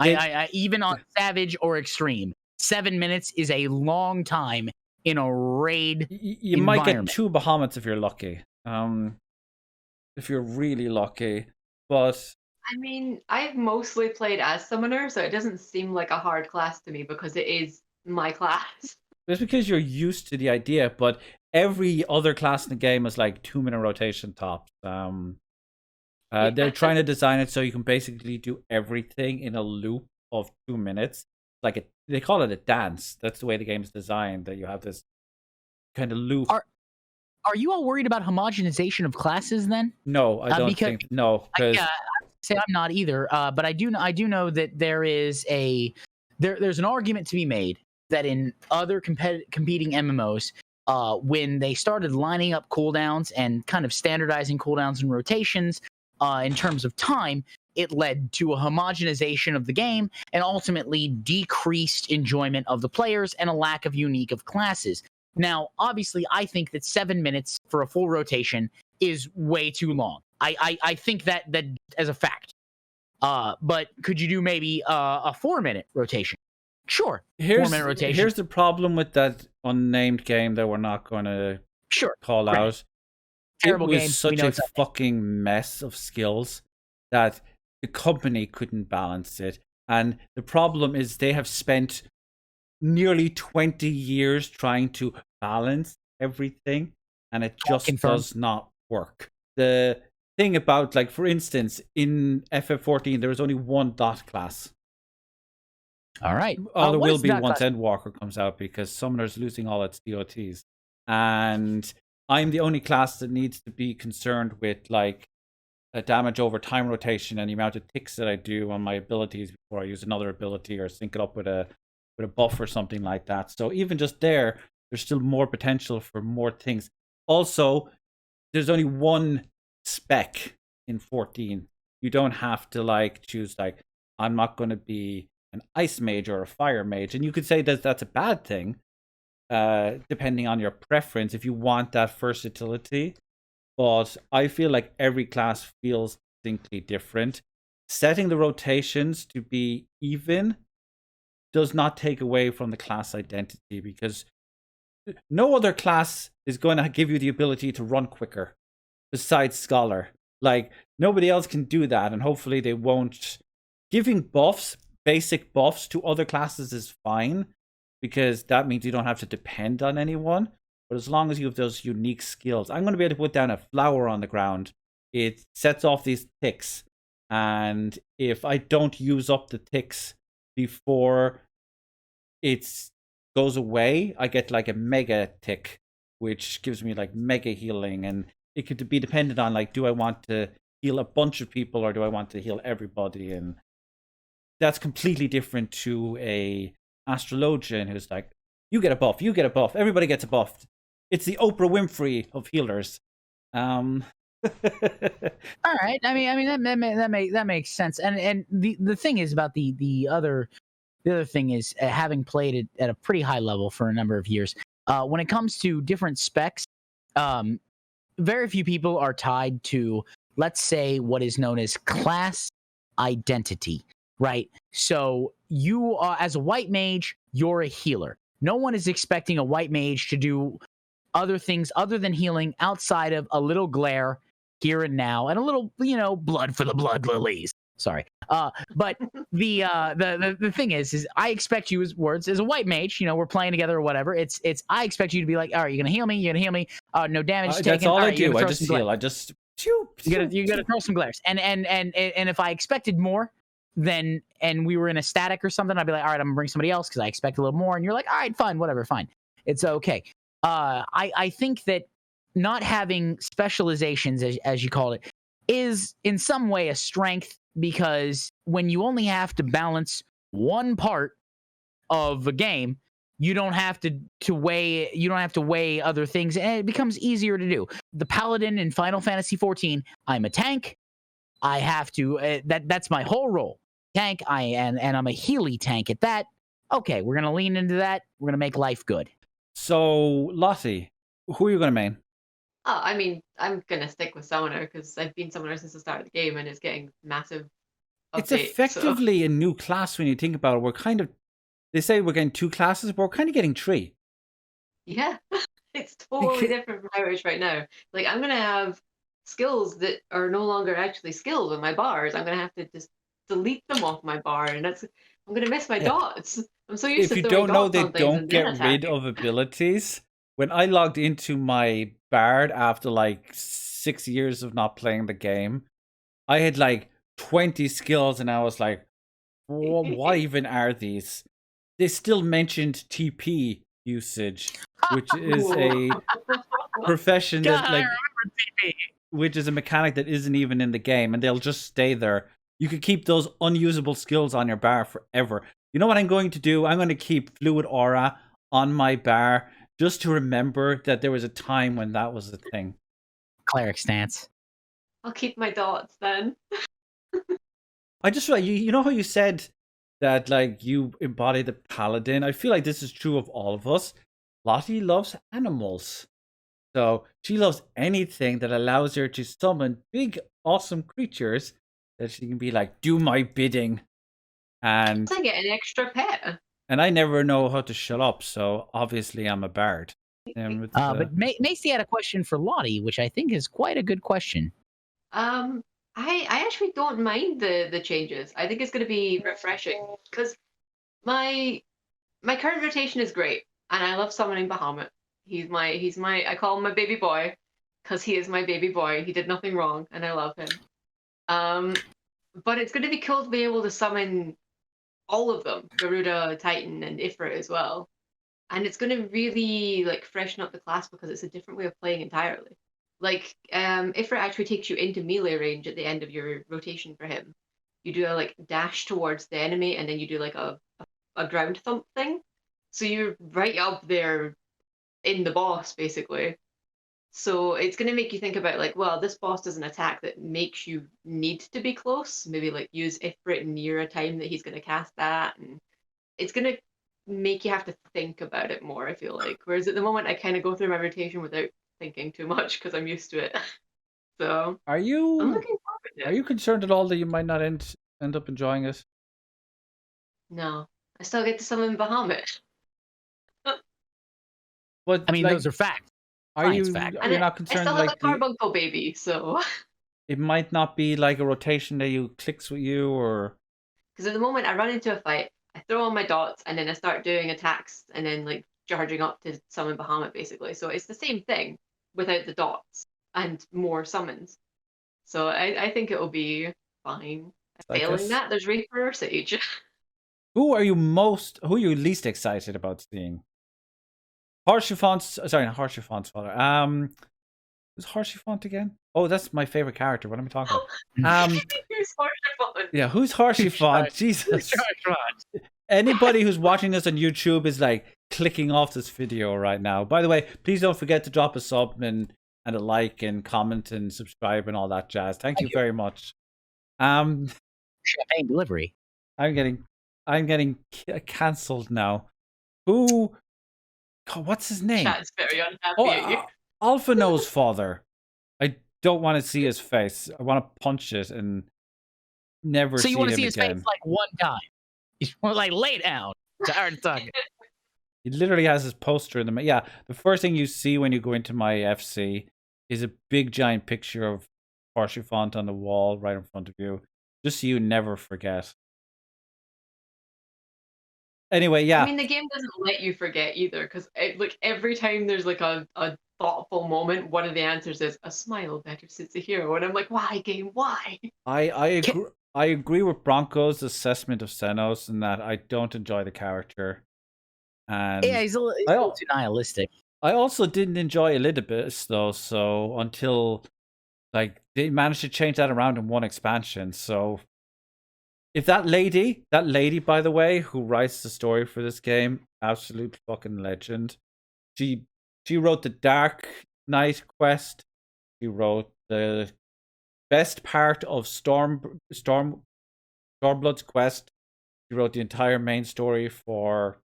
I even on Savage or Extreme, 7 minutes is a long time in a raid You might get environment. 2 behemoths if you're lucky. If you're really lucky. But I mean, I've mostly played as summoner, so it doesn't seem like a hard class to me because it is my class. it's because you're used to the idea, but every other class in the game is like 2-minute rotation tops. They're trying to design it so you can basically do everything in a loop of 2 minutes. They call it a dance. That's the way the game is designed. That you have this kind of loop. Are you all worried about homogenization of classes then? No, I don't think no. Because I say I'm not either. But I do know that there's an argument to be made that in other competing MMOs, when they started lining up cooldowns and kind of standardizing cooldowns and rotations in terms of time, it led to a homogenization of the game and ultimately decreased enjoyment of the players and a lack of unique of classes. Now, obviously, I think that 7 minutes for a full rotation is way too long. I think that as a fact. But could you do maybe a 4-minute rotation? Sure. 4-minute rotation. Here's the problem with that unnamed game that we're not going to call out. Terrible game. It was such a fucking mess of skills that the company couldn't balance it. And the problem is they have spent nearly 20 years trying to balance everything, and it just does not work. The thing about, like, for instance, in FF14, there was only one dot class. All right. There will be once Endwalker comes out, because Summoner's losing all its DOTs. And I'm the only class that needs to be concerned with, like, a damage over time rotation and the amount of ticks that I do on my abilities before I use another ability or sync it up with a buff or something like that. So even just there's still more potential for more things. Also, there's only one spec in 14. You don't have to, like, choose, like, I'm not going to be an ice mage or a fire mage. And you could say that that's a bad thing, depending on your preference, if you want that versatility. But I feel like every class feels distinctly different. Setting the rotations to be even does not take away from the class identity, because no other class is going to give you the ability to run quicker besides Scholar. Like, nobody else can do that, and hopefully they won't. Giving buffs, basic buffs to other classes is fine, because that means you don't have to depend on anyone. But as long as you have those unique skills, I'm going to be able to put down a flower on the ground. It sets off these ticks, and if I don't use up the ticks before it goes away, I get like a mega tick, which gives me like mega healing. And it could be dependent on, like, do I want to heal a bunch of people or do I want to heal everybody? And that's completely different to a astrologian who's like, you get a buff, everybody gets a buff. It's the Oprah Winfrey of healers. All right. I mean that makes sense. And the thing is about the other thing is, having played it at a pretty high level for a number of years, when it comes to different specs, very few people are tied to, let's say, what is known as class identity, right? So you are, as a white mage, you're a healer. No one is expecting a white mage to do other things other than healing, outside of a little glare here and now and a little, blood for the blood lilies. Sorry. But the thing is I expect you, as a white mage, we're playing together or whatever. It's I expect you to be like, all right, you're gonna heal me. No damage taken. That's all I do. I just heal. I just you gotta throw some glares. And if I expected more, then, and we were in a static or something, I'd be like, all right, I'm gonna bring somebody else because I expect a little more. And you're like, all right, fine, whatever, fine. It's okay. I think that not having specializations, as you call it, is in some way a strength, because when you only have to balance one part of a game, you don't have to weigh other things, and it becomes easier to do. The Paladin in Final Fantasy XIV, I'm a tank. I have to that's my whole role. Tank, and I'm a Healy tank at that. Okay, we're gonna lean into that. We're gonna make life good. So, Lottie, who are you gonna main? Oh, I mean, I'm gonna stick with Summoner because I've been Summoner since the start of the game, and it's getting massive updates. It's effectively a new class when you think about it. We're kind of, they say we're getting 2 classes, but we're kind of getting 3. Yeah, it's totally different from how it is right now. Like I'm gonna have skills that are no longer actually skills with my bars. I'm gonna have to just delete them off my bar, and I'm gonna miss my Yeah. dots. I'm so used If to you throwing don't know, dots they on things don't and then get rid attacking. of abilities. When I logged into my Bard after like 6 years of not playing the game, I had like 20 skills, and I was like, what even are these? They still mentioned TP usage, which is a profession God, that I like remember TP. which is a mechanic that isn't even in the game, and they'll just stay there. You could keep those unusable skills on your bar forever. You know what I'm going to do? I'm going to keep Fluid Aura on my bar just to remember that there was a time when that was a thing. Cleric stance. I'll keep my dots then. I just like you know how you said that like you embody the paladin. I feel like this is true of all of us. Lottie loves animals. So she loves anything that allows her to summon big, awesome creatures that she can be like, do my bidding. And It's like an extra pet. I never know how to shut up, so obviously I'm a bard. But Macy had a question for Lottie, which I think is quite a good question. Um, I actually don't mind the changes. I think it's going to be refreshing because my my current rotation is great, and I love summoning Bahamut. He's my I call him my baby boy because he is my baby boy. He did nothing wrong, and I love him. Um, but it's going to be cool to be able to summon all of them, Garuda, Titan, and Ifrit as well. And it's going to really like freshen up the class because it's a different way of playing entirely. Like, Ifrit actually takes you into melee range at the end of your rotation for him. You do a like dash towards the enemy, and then you do like a ground thump thing. So you're right up there in the boss, basically. So it's going to make you think about like, well, this boss does an attack that makes you need to be close. Maybe like use Ifrit near a time that he's going to cast that, and it's going to make you have to think about it more. I feel like, whereas at the moment I kind of go through my rotation without thinking too much because I'm used to it. So are I'm you looking forward to are it. you concerned at all that you might not end up enjoying it? No, I still get to summon Bahamut, But I mean, like, those are facts. are Science you fact. are and you not I still concerned have a like carbuncle baby. So it might not be like a rotation that you clicks with you or because at the moment I run into a fight, I throw on my dots, and then I start doing attacks, and then like charging up to summon Bahamut basically. So it's the same thing without the dots and more summons. So I think it'll be fine. I Failing guess. that, there's Reaper or Sage. Who are you least excited about seeing? Harshifon's sorry, not Harshifon's father. Who's Harshifont again? Oh, that's my favorite character. What am I talking about? Who's Harshiphon? Yeah, who's Harshifont? Jesus. Charge. Anybody who's watching this on YouTube is like clicking off this video right now. By the way, please don't forget to drop a sub and a like and comment and subscribe and all that jazz. Thank you very much. Um, Champagne delivery. I'm getting cancelled now. Who? God, what's his name? Chat's very Oh, unhappy at you. Alpha No's father. I don't want to see his face. I want to punch it and never So see you want to him see his again. face like one time? You want like lay down. Tired of talking. He literally has his poster in the yeah. The first thing you see when you go into my FC is a big giant picture of Parshifont on the wall right in front of you, just so you never forget. Anyway, yeah. I mean, the game doesn't let you forget either, because like every time there's like a thoughtful moment, one of the answers is a smile better suits a hero, and I'm like, why game? Why? I agree with Bronco's assessment of Senos in that I don't enjoy the character. And Yeah, he's a little too nihilistic. I also didn't enjoy Elidibus though, so until like they managed to change that around in one expansion. So if that lady, by the way, who writes the story for this game, absolute fucking legend. She wrote the Dark Knight quest. She wrote the best part of Stormblood's quest. She wrote the entire main story for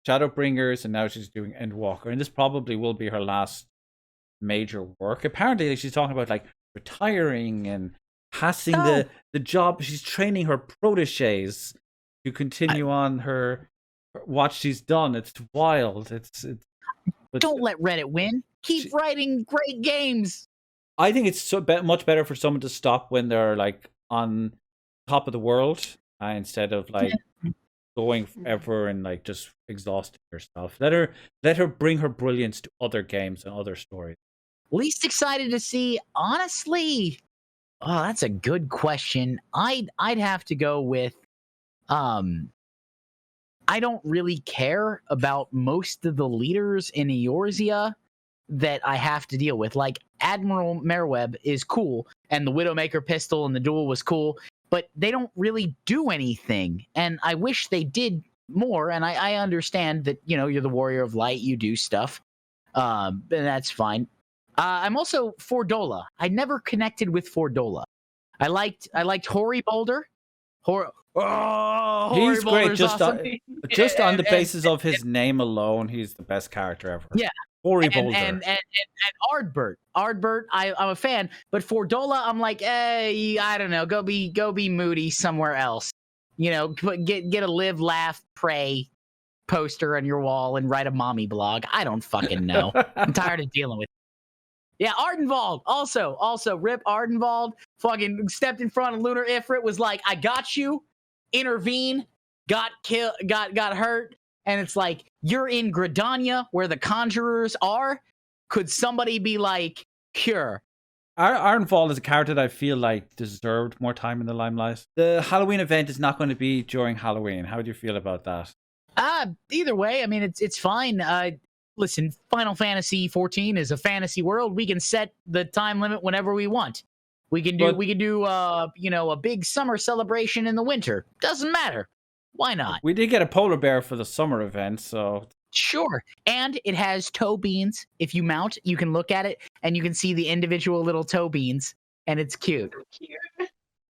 Shadowbringers, and now she's doing Endwalker. And this probably will be her last major work. Apparently, she's talking about like retiring and passing the job. She's training her proteges to continue on her what she's done. It's wild. But Don't let Reddit win. Keep writing great games. I think it's much better for someone to stop when they're like on top of the world instead of like going forever and like just exhausting herself. Let her bring her brilliance to other games and other stories. Least excited to see, honestly. Oh, that's a good question. I'd have to go with I don't really care about most of the leaders in Eorzea that I have to deal with. Like Admiral Merweb is cool, and the Widowmaker pistol and the duel was cool, but they don't really do anything. And I wish they did more. And I understand that, you know, you're the Warrior of Light, you do stuff. And that's fine. I'm also Fordola. I never connected with Fordola. I liked Hori Boulder. He's great. Just awesome. just on the basis of his name alone, he's the best character ever. Yeah. Hori Boulder. And Ardbert. Ardbert, I'm a fan. But Fordola, I'm like, I don't know. Go be moody somewhere else. You know, get a live, laugh, pray poster on your wall and write a mommy blog. I don't fucking know. I'm tired of dealing with it. Yeah, Ardenwald. Also, Rip Ardenwald fucking stepped in front of Lunar Ifrit, was like, I got you, intervene, got hurt, and it's like, you're in Gridania where the conjurers are. Could somebody be like, cure? Ardenwald is a character that I feel like deserved more time in the limelight. The Halloween event is not going to be during Halloween. How do you feel about that? Either way, I mean, it's fine. Listen, Final Fantasy XIV is a fantasy world. We can set the time limit whenever we want. We can do a big summer celebration in the winter. Doesn't matter. Why not? We did get a polar bear for the summer event, so sure. And it has toe beans. If you mount, you can look at it and you can see the individual little toe beans, and it's cute. As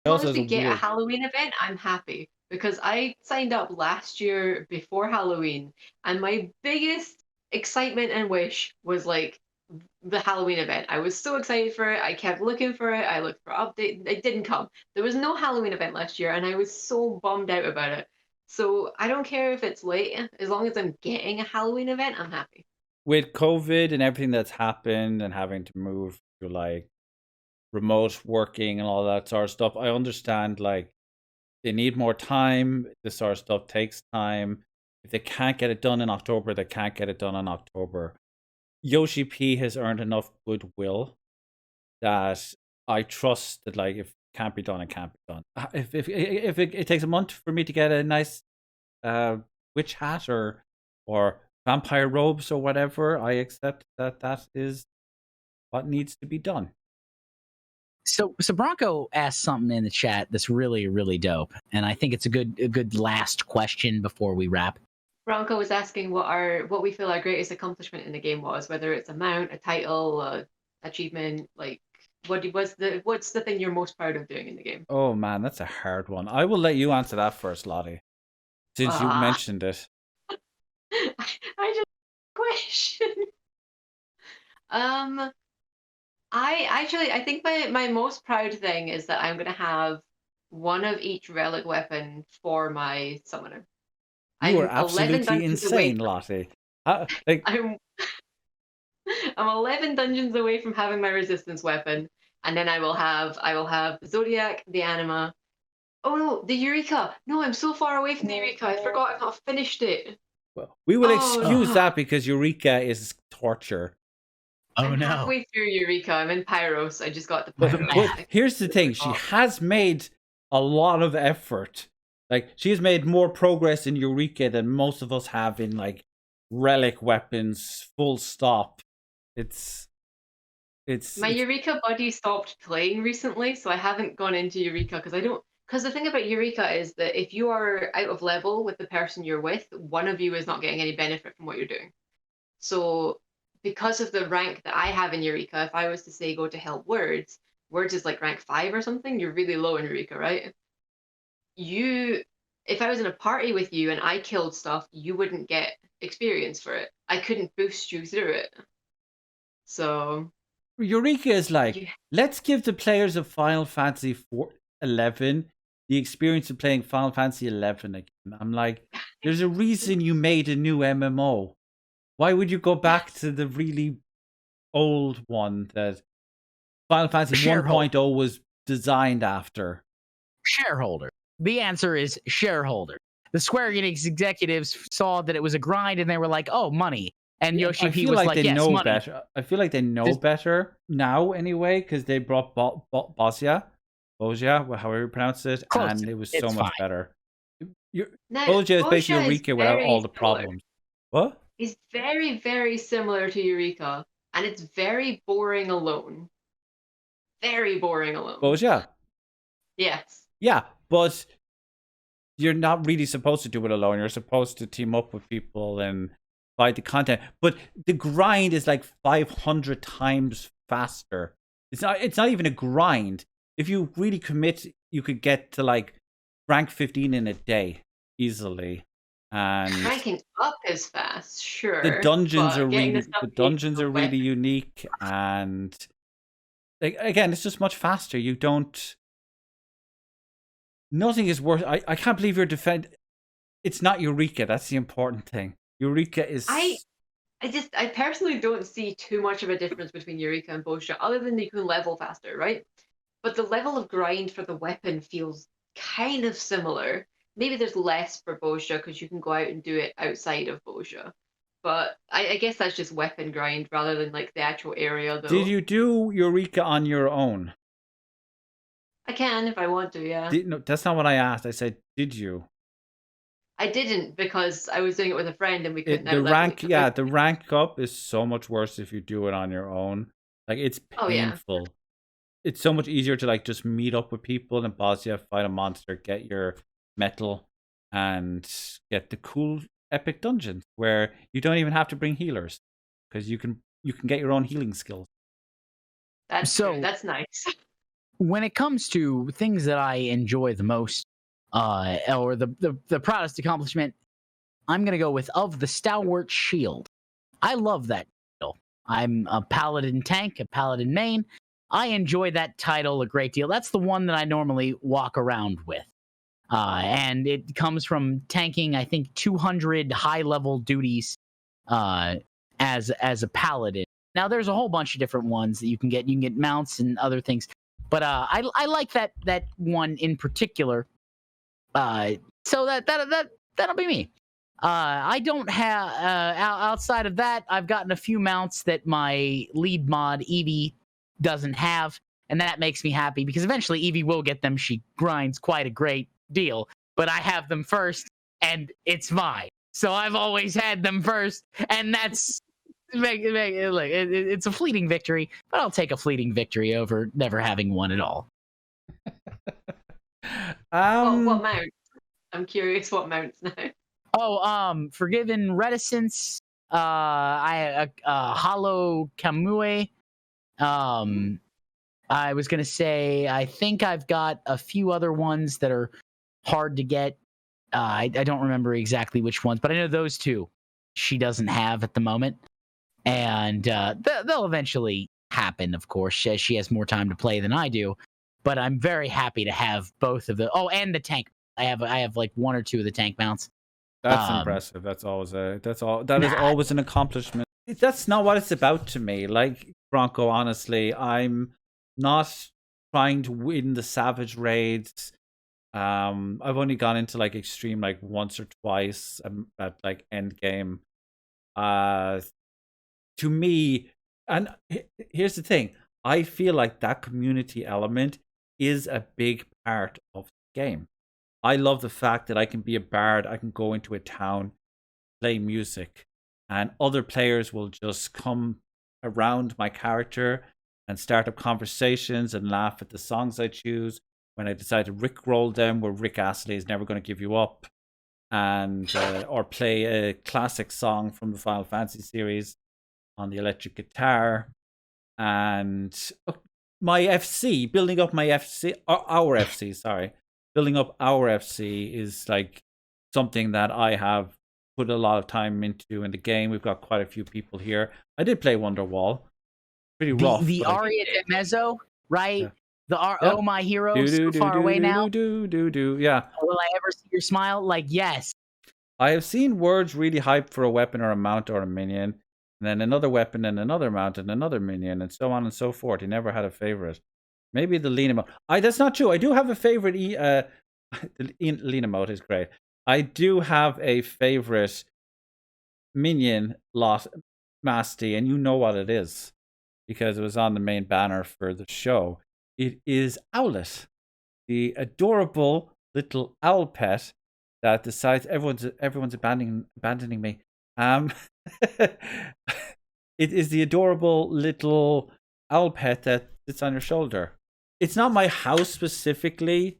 long as we get a Halloween event, I'm happy, because I signed up last year before Halloween, and my biggest excitement and wish was like the Halloween event. I was so excited for it. I kept looking for it. I looked for updates. It didn't come. There was no Halloween event last year, and I was so bummed out about it. So I don't care if it's late. As long as I'm getting a Halloween event, I'm happy. With COVID and everything that's happened and having to move to like remote working and all that sort of stuff, I understand like they need more time. This sort of stuff takes time. If they can't get it done in October, they can't get it done in October. Yoshi P has earned enough goodwill that I trust that like if it can't be done, it can't be done. If it takes a month for me to get a nice witch hat or vampire robes or whatever, I accept that is what needs to be done. So Bronco asked something in the chat that's really, really dope, and I think it's a good last question before we wrap. Bronco was asking what we feel our greatest accomplishment in the game was, whether it's a mount, a title, achievement, like what's the thing you're most proud of doing in the game? Oh man, that's a hard one. I will let you answer that first, Lottie, since you mentioned it. I just question. I think my most proud thing is that I'm gonna have one of each relic weapon for my summoner. You are absolutely insane, Lottie. I'm 11 dungeons away from having my resistance weapon, and then I will have the Zodiac, the Anima. Oh no, the Eureka! No, I'm so far away from the Eureka. I forgot I've not finished it. Well, we will excuse that because Eureka is torture. I'm halfway through Eureka. I'm in Pyros. I just got the Pyros. But here's the thing: she has made a lot of effort. Like, she has made more progress in Eureka than most of us have in like relic weapons. Full stop. It's my Eureka buddy stopped playing recently, so I haven't gone into Eureka because the thing about Eureka is that if you are out of level with the person you're with, one of you is not getting any benefit from what you're doing. So because of the rank that I have in Eureka, if I was to say go to help Words is like rank 5 or something. You're really low in Eureka, right? If I was in a party with you and I killed stuff, you wouldn't get experience for it. I couldn't boost you through it. So Eureka is like, let's give the players of Final Fantasy XIV the experience of playing Final Fantasy XI again. I'm like, there's a reason you made a new MMO. Why would you go back to the really old one that Final Fantasy Shareholder. 1.0 was designed after? Shareholder. The answer is shareholder. The Square Enix executives saw that it was a grind and they were like, oh, money. And Yoshi I P feel was like like, they yes, know money. better. I feel like they know better now anyway, because they brought Bosja, however you pronounce it, Close. and it was It's so much fine. better. Now, Bosja is basically Bosja is Eureka without very all the similar. problems. What? It's very, very similar to Eureka, and it's very boring alone. Very boring alone. Bosja. Yes. Yeah, but you're not really supposed to do it alone. You're supposed to team up with people and find the content. But the grind is like 500 times faster. It's not even a grind. If you really commit, you could get to like rank 15 in a day easily. And ranking up is fast, sure. the dungeons but are getting really the unique, and like, again, it's just much faster. You don't. Nothing is worth. I can't believe you're It's not Eureka. That's the important thing. Eureka is. I personally don't see too much of a difference between Eureka and Bosja, other than you can level faster, right? But the level of grind for the weapon feels kind of similar. Maybe there's less for Bosja because you can go out and do it outside of Bosja. But I guess that's just weapon grind rather than like the actual area, though. Did you do Eureka on your own? I can if I want to, yeah. No, that's not what I asked. I said, did you? I didn't because I was doing it with a friend and we couldn't The outlevel rank, each other. the rank up is so much worse if you do it on your own. Like, it's painful. Oh, yeah. It's so much easier to like just meet up with people and boss you, fight a monster, get your metal, and get the cool epic dungeons where you don't even have to bring healers because you can get your own healing skills. That's true. That's nice. When it comes to things that I enjoy the most, or the proudest accomplishment, I'm gonna go with Of the Stalwart Shield. I love that title. I'm a paladin tank, a paladin main. I enjoy that title a great deal. That's the one that I normally walk around with. And it comes from tanking, I think, 200 high-level duties as a paladin. Now, there's a whole bunch of different ones that you can get. You can get mounts and other things. But I like that one in particular. So that'll be me. I don't have outside of that. I've gotten a few mounts that my lead mod Evie doesn't have, and that makes me happy because eventually Evie will get them. She grinds quite a great deal, but I have them first, and it's mine. So I've always had them first, and that's it's a fleeting victory, but I'll take a fleeting victory over never having one at all. What mount? I'm curious what mounts now. Oh, Forgiven Reticence, Hollow Kamui. I was gonna say I think I've got a few other ones that are hard to get. I don't remember exactly which ones, but I know those two she doesn't have at the moment, and they'll eventually happen. Of course, as she has more time to play than I do. But I'm very happy to have both of the. Oh, and the tank. I have like one or two of the tank mounts. That's impressive. That is always an accomplishment. That's not what it's about to me. Like, Bronco, honestly, I'm not trying to win the savage raids. I've only gone into like extreme like once or twice at like end game. To me, and here's the thing, I feel like that community element is a big part of the game. I love the fact that I can be a bard, I can go into a town, play music, and other players will just come around my character and start up conversations and laugh at the songs I choose. When I decide to rickroll them, where Rick Astley is never going to give you up, and or play a classic song from the Final Fantasy series on the electric guitar, and my FC, building up my FC, our FC, sorry. Building up our FC is like something that I have put a lot of time into in the game. We've got quite a few people here. I did play Wonderwall. Pretty rough. The Aria de Mezzo, right? The Yep. oh my hero Do so do do far away do now. do do do. Yeah. Will I ever see your smile? Like, yes. I have seen words really hyped for a weapon or a mount or a minion, and then another weapon and another mount and another minion, and so on and so forth. He never had a favorite. Maybe the lean emote. That's not true. I do have a favorite. The lean emote is great. I do have a favorite minion lot, Masty, and you know what it is because it was on the main banner for the show. It is Owlet, the adorable little owl pet that decides everyone's abandoning me. It is the adorable little owl pet that sits on your shoulder. It's not my house specifically,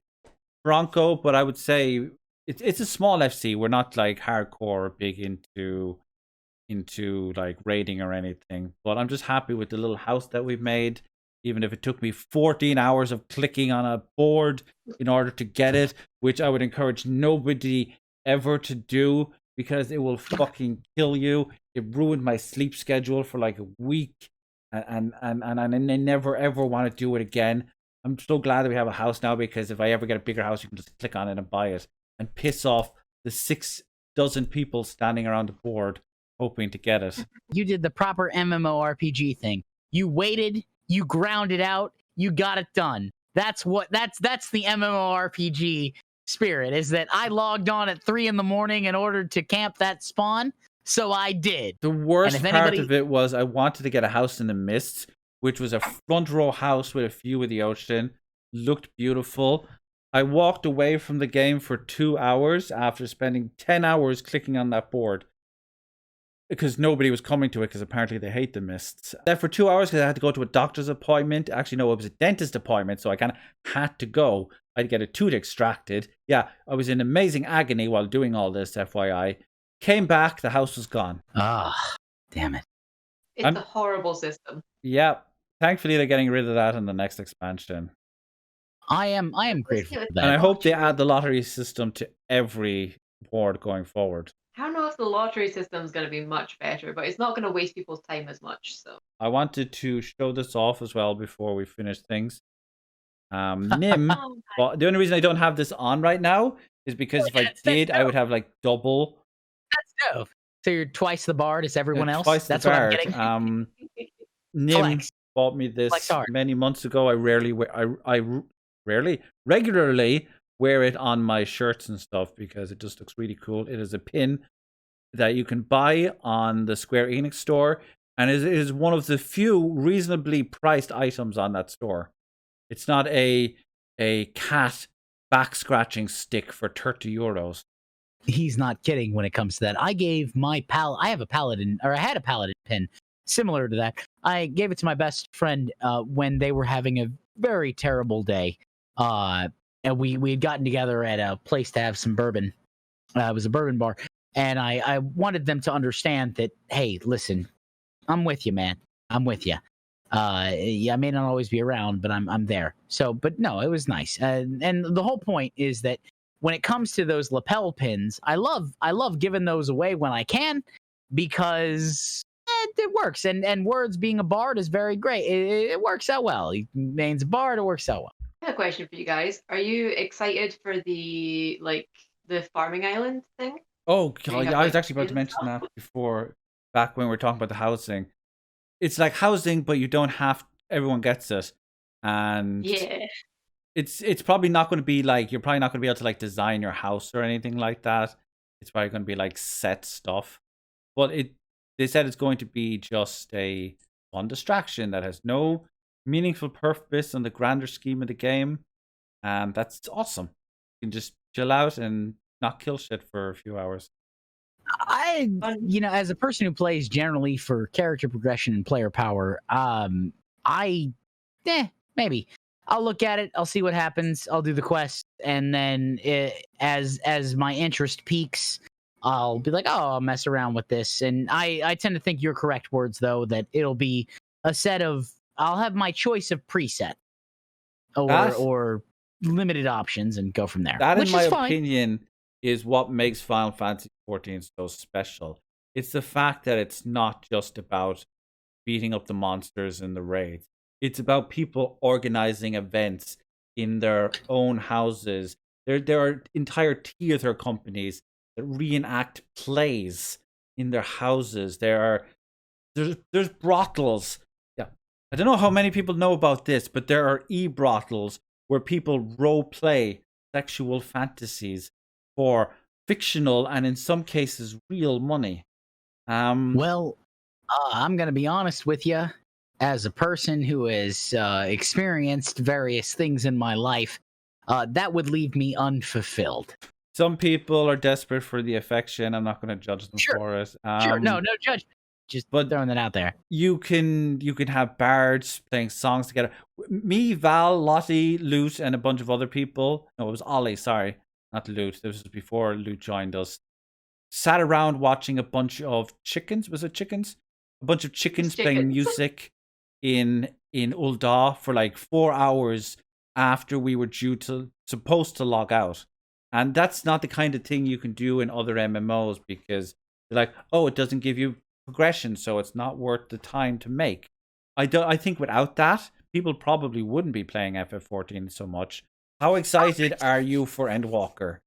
Bronco, but I would say it's a small FC. We're not like hardcore big into like raiding or anything, but I'm just happy with the little house that we've made. Even if it took me 14 hours of clicking on a board in order to get it, which I would encourage nobody ever to do because it will fucking kill you. It ruined my sleep schedule for like a week, and I never ever want to do it again. I'm so glad that we have a house now because if I ever get a bigger house, you can just click on it and buy it and piss off the 6 dozen people standing around the board hoping to get it. You did the proper MMORPG thing. You waited, you ground it out, you got it done. That's the MMORPG spirit, is that I logged on at 3 a.m. in order to camp that spawn, so I did. The worst part of it was I wanted to get a house in the mists, which was a front row house with a view of the ocean. Looked beautiful. I walked away from the game for 2 hours after spending 10 hours clicking on that board because nobody was coming to it because apparently they hate the mists. There for 2 hours because I had to go to a doctor's appointment. Actually, no, it was a dentist appointment, so I kind of had to go. I had to get a tooth extracted. Yeah, I was in amazing agony while doing all this, FYI. Came back, the house was gone. Ah, damn it. It's a horrible system. Yeah, thankfully they're getting rid of that in the next expansion. I am grateful for that. And I hope they add the lottery system to every board going forward. I don't know if the lottery system is going to be much better, but it's not going to waste people's time as much. So I wanted to show this off as well before we finish things. Nim, well, the only reason I don't have this on right now is because if I did, I would have like double. That's dope. So you're twice the bard as everyone else? Twice That's the what I'm bard. getting. Nim Flex. bought me this many months ago. I regularly wear it on my shirts and stuff because it just looks really cool. It is a pin that you can buy on the Square Enix store, and it is one of the few reasonably priced items on that store. It's not a cat back scratching stick for €30. He's not kidding when it comes to that. I gave my I had a paladin pin similar to that. I gave it to my best friend when they were having a very terrible day. And we had gotten together at a place to have some bourbon. It was a bourbon bar. And I wanted them to understand that, hey, listen, I'm with you, man. I'm with you. Yeah, I may not always be around, but I'm there. So, but no, it was nice. And the whole point is that when it comes to those lapel pins, I love giving those away when I can because it works. And Words being a bard is very great. It works out well. He remains a bard. It works out well. I have a question for you guys. Are you excited for the farming island thing? Oh god, yeah, I was actually about to mention that before, back when we were talking about the housing. It's like housing, but you don't have. Everyone gets it, and yeah, it's probably not going to be like you're probably not going to be able to like design your house or anything like that. It's probably going to be like set stuff, but they said it's going to be just a fun distraction that has no meaningful purpose in the grander scheme of the game, and that's awesome. You can just chill out and not kill shit for a few hours. As a person who plays generally for character progression and player power, maybe I'll look at it. I'll see what happens. I'll do the quest, and then as my interest peaks, I'll be like, oh, I'll mess around with this. And I tend to think you're correct, Words, though, that it'll be a set of. I'll have my choice of preset or limited options and go from there. That, in my opinion, is what makes Final Fantasy XIV so special. It's the fact that it's not just about beating up the monsters in the raids. It's about people organizing events in their own houses. There are entire theater companies that reenact plays in their houses. There's brothels. Yeah, I don't know how many people know about this, but there are brothels where people role play sexual fantasies for fictional and in some cases real money. Well, I'm going to be honest with you. As a person who has experienced various things in my life, that would leave me unfulfilled. Some people are desperate for the affection. I'm not going to judge them Sure. for it. Sure, no judge. Just but throwing that out there. You can have bards playing songs together. Me, Val, Lottie, Lute, and a bunch of other people. No, it was Ollie. Sorry, not Lute. This was before Lute joined us. Sat around watching a bunch of chickens. Was it chickens? A bunch of chickens playing music in Ul'dah for like 4 hours after we were supposed to log out. And that's not the kind of thing you can do in other MMOs because they're like, oh, it doesn't give you progression, so it's not worth the time to make. I think without that, people probably wouldn't be playing FF14 so much. How excited are you for Endwalker?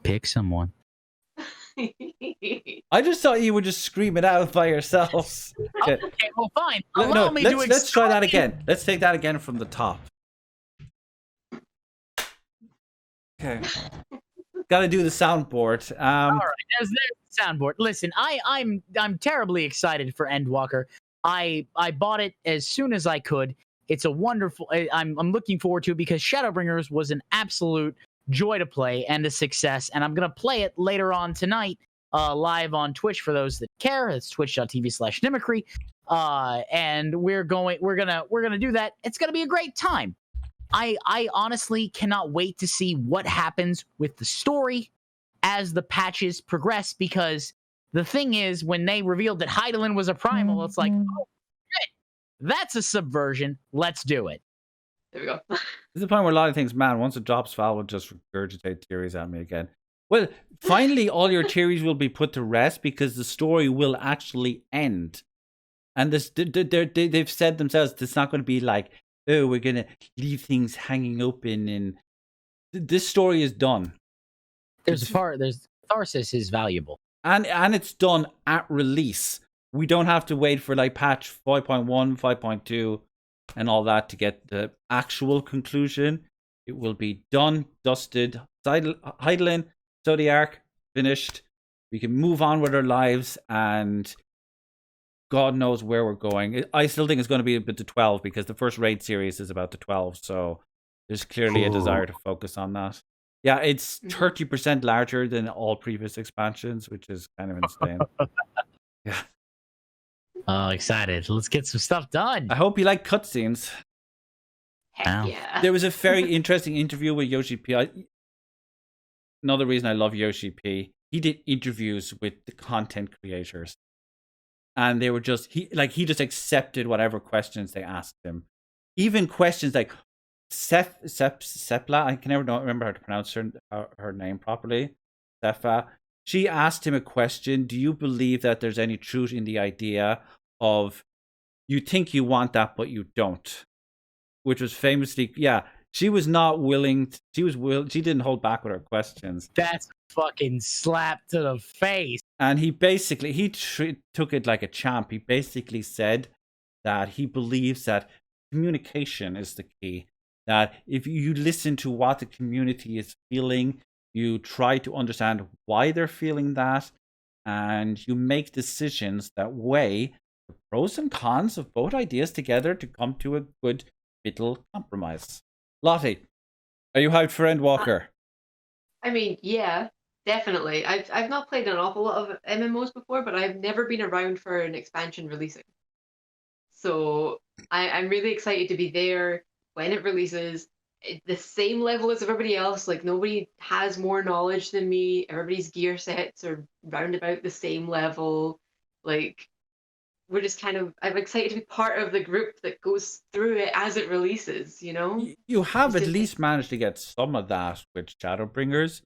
Pick someone. I just thought you would just scream it out by yourselves. Okay, well, fine. Let's try that again. Let's take that again from the top. Okay. Got to do the soundboard. All right, there's the soundboard. Listen, I'm terribly excited for Endwalker. I bought it as soon as I could. It's a wonderful. I'm looking forward to it because Shadowbringers was an absolute joy to play and a success. And I'm gonna play it later on tonight, live on Twitch for those that care. It's twitch.tv/Nimicry. And we're gonna do that. It's gonna be a great time. I honestly cannot wait to see what happens with the story as the patches progress, because the thing is, when they revealed that Hydaelyn was a primal, it's like, oh, shit, that's a subversion. Let's do it. There we go. This is the point where a lot of things, man, once it drops, Val will just regurgitate theories at me again. Well, finally, all your theories will be put to rest because the story will actually end. And they've said themselves, it's not going to be like, oh, we're going to leave things hanging open. And this story is done. There's catharsis is valuable. And it's done at release. We don't have to wait for like patch 5.1, 5.2, and all that to get the actual conclusion. It will be done, dusted. Hydaelyn, Zodiac, finished. We can move on with our lives, and God knows where we're going. I still think it's going to be a bit to 12 because the first raid series is about to 12, so there's clearly a desire to focus on that. Yeah, it's 30% larger than all previous expansions, which is kind of insane. Yeah. Oh, excited. Let's get some stuff done. I hope you like cutscenes. Heck yeah. There was a very interesting interview with Yoshi P. Another reason I love Yoshi P. He did interviews with the content creators. And they were just, he just accepted whatever questions they asked him. Even questions like Sepla, I can never remember how to pronounce her name properly. Sepha. She asked him a question. Do you believe that there's any truth in the idea of you think you want that, but you don't? Which was famously, yeah, she was not willing. She didn't hold back with her questions. That's a fucking slap to the face. And he basically, took it like a champ. He basically said that he believes that communication is the key. That if you listen to what the community is feeling, you try to understand why they're feeling that, and you make decisions that weigh the pros and cons of both ideas together to come to a good middle compromise. Lottie, are you hyped for Endwalker? I mean, yeah, definitely. I've not played an awful lot of MMOs before, but I've never been around for an expansion releasing. So I'm really excited to be there when it releases. The same level as everybody else. Like, nobody has more knowledge than me. Everybody's gear sets are round about the same level. Like, we're just I'm excited to be part of the group that goes through it as it releases, you know? You have at least managed to get some of that with Shadowbringers.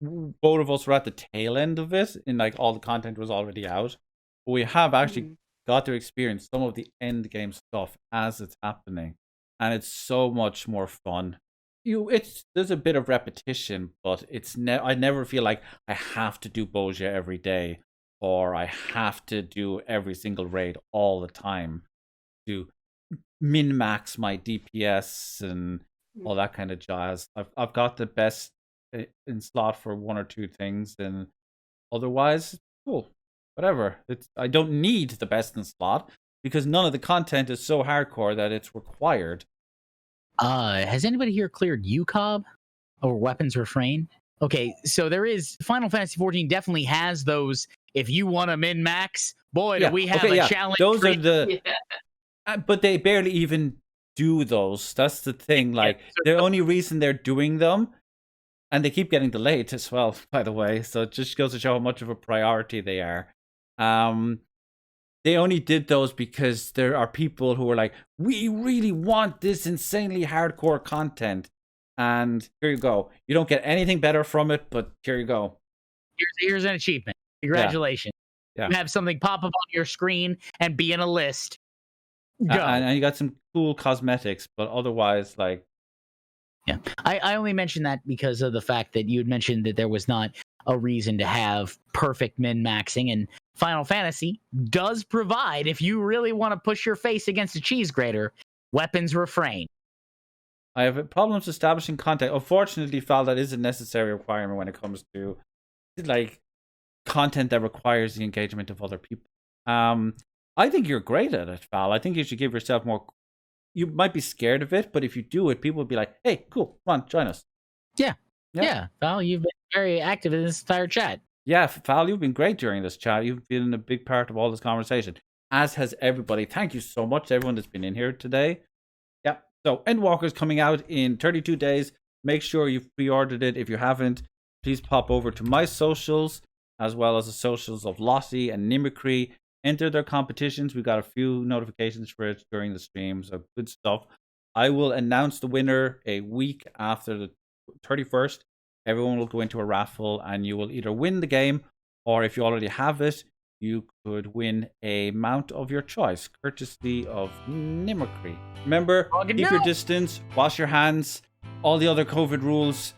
Both of us were at the tail end of it, and like all the content was already out. But we have actually got to experience some of the end game stuff as it's happening, and it's so much more fun. There's a bit of repetition, but I never feel like I have to do Boja every day, or I have to do every single raid all the time to min max my DPS and all that kind of jazz. I've got the best in slot for one or two things, and otherwise, cool, whatever. I don't need the best in slot because none of the content is so hardcore that it's required. Has anybody here cleared UCOB or Weapons Refrain? Okay, so there is Final Fantasy XIV definitely has those. If you want to min max, boy, do we have a challenge. Those are the, but they barely even do those. That's the thing. Like the only reason they're doing them, and they keep getting delayed as well, by the way. So it just goes to show how much of a priority they are. They only did those because there are people who are like, we really want this insanely hardcore content. And here you go. You don't get anything better from it, but here you go. Here's an achievement. Congratulations. Yeah. You have something pop up on your screen and be in a list. Go. And you got some cool cosmetics, but otherwise, like... Yeah. I only mentioned that because of the fact that you had mentioned that there was not a reason to have perfect min-maxing, and Final Fantasy does provide, if you really want to push your face against a cheese grater, Weapons Refrain. I have problems establishing contact. Unfortunately, Fal, that is a necessary requirement when it comes to like content that requires the engagement of other people. I think you're great at it, Fal. I think you should give yourself more. You might be scared of it, but if you do it, people will be like, "Hey, cool, come on, join us." Yeah, Fal, you've been very active in this entire chat. Yeah, Fal, you've been great during this chat. You've been a big part of all this conversation, as has everybody. Thank you so much to everyone that's been in here today. Yeah, so Endwalker's coming out in 32 days. Make sure you've pre-ordered it. If you haven't, please pop over to my socials, as well as the socials of Lotty and Nimicry. Enter their competitions. We got a few notifications for it during the stream, so good stuff. I will announce the winner a week after the 31st. Everyone will go into a raffle, and you will either win the game, or if you already have it, you could win a mount of your choice, courtesy of Nimicry. Remember, keep your distance, wash your hands, all the other COVID rules.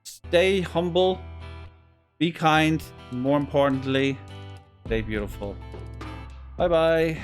Stay humble, be kind, more importantly, stay beautiful. Bye-bye.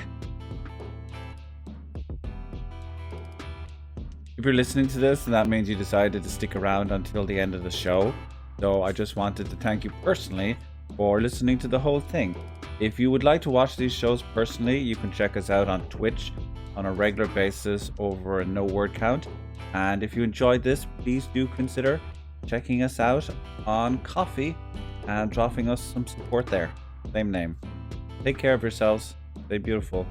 If you're listening to this, and that means you decided to stick around until the end of the show, so I just wanted to thank you personally for listening to the whole thing. If you would like to watch these shows personally, you can check us out on Twitch on a regular basis over a no word count. And if you enjoyed this, please do consider checking us out on Ko-fi and dropping us some support there. Same name. Take care of yourselves. Stay beautiful.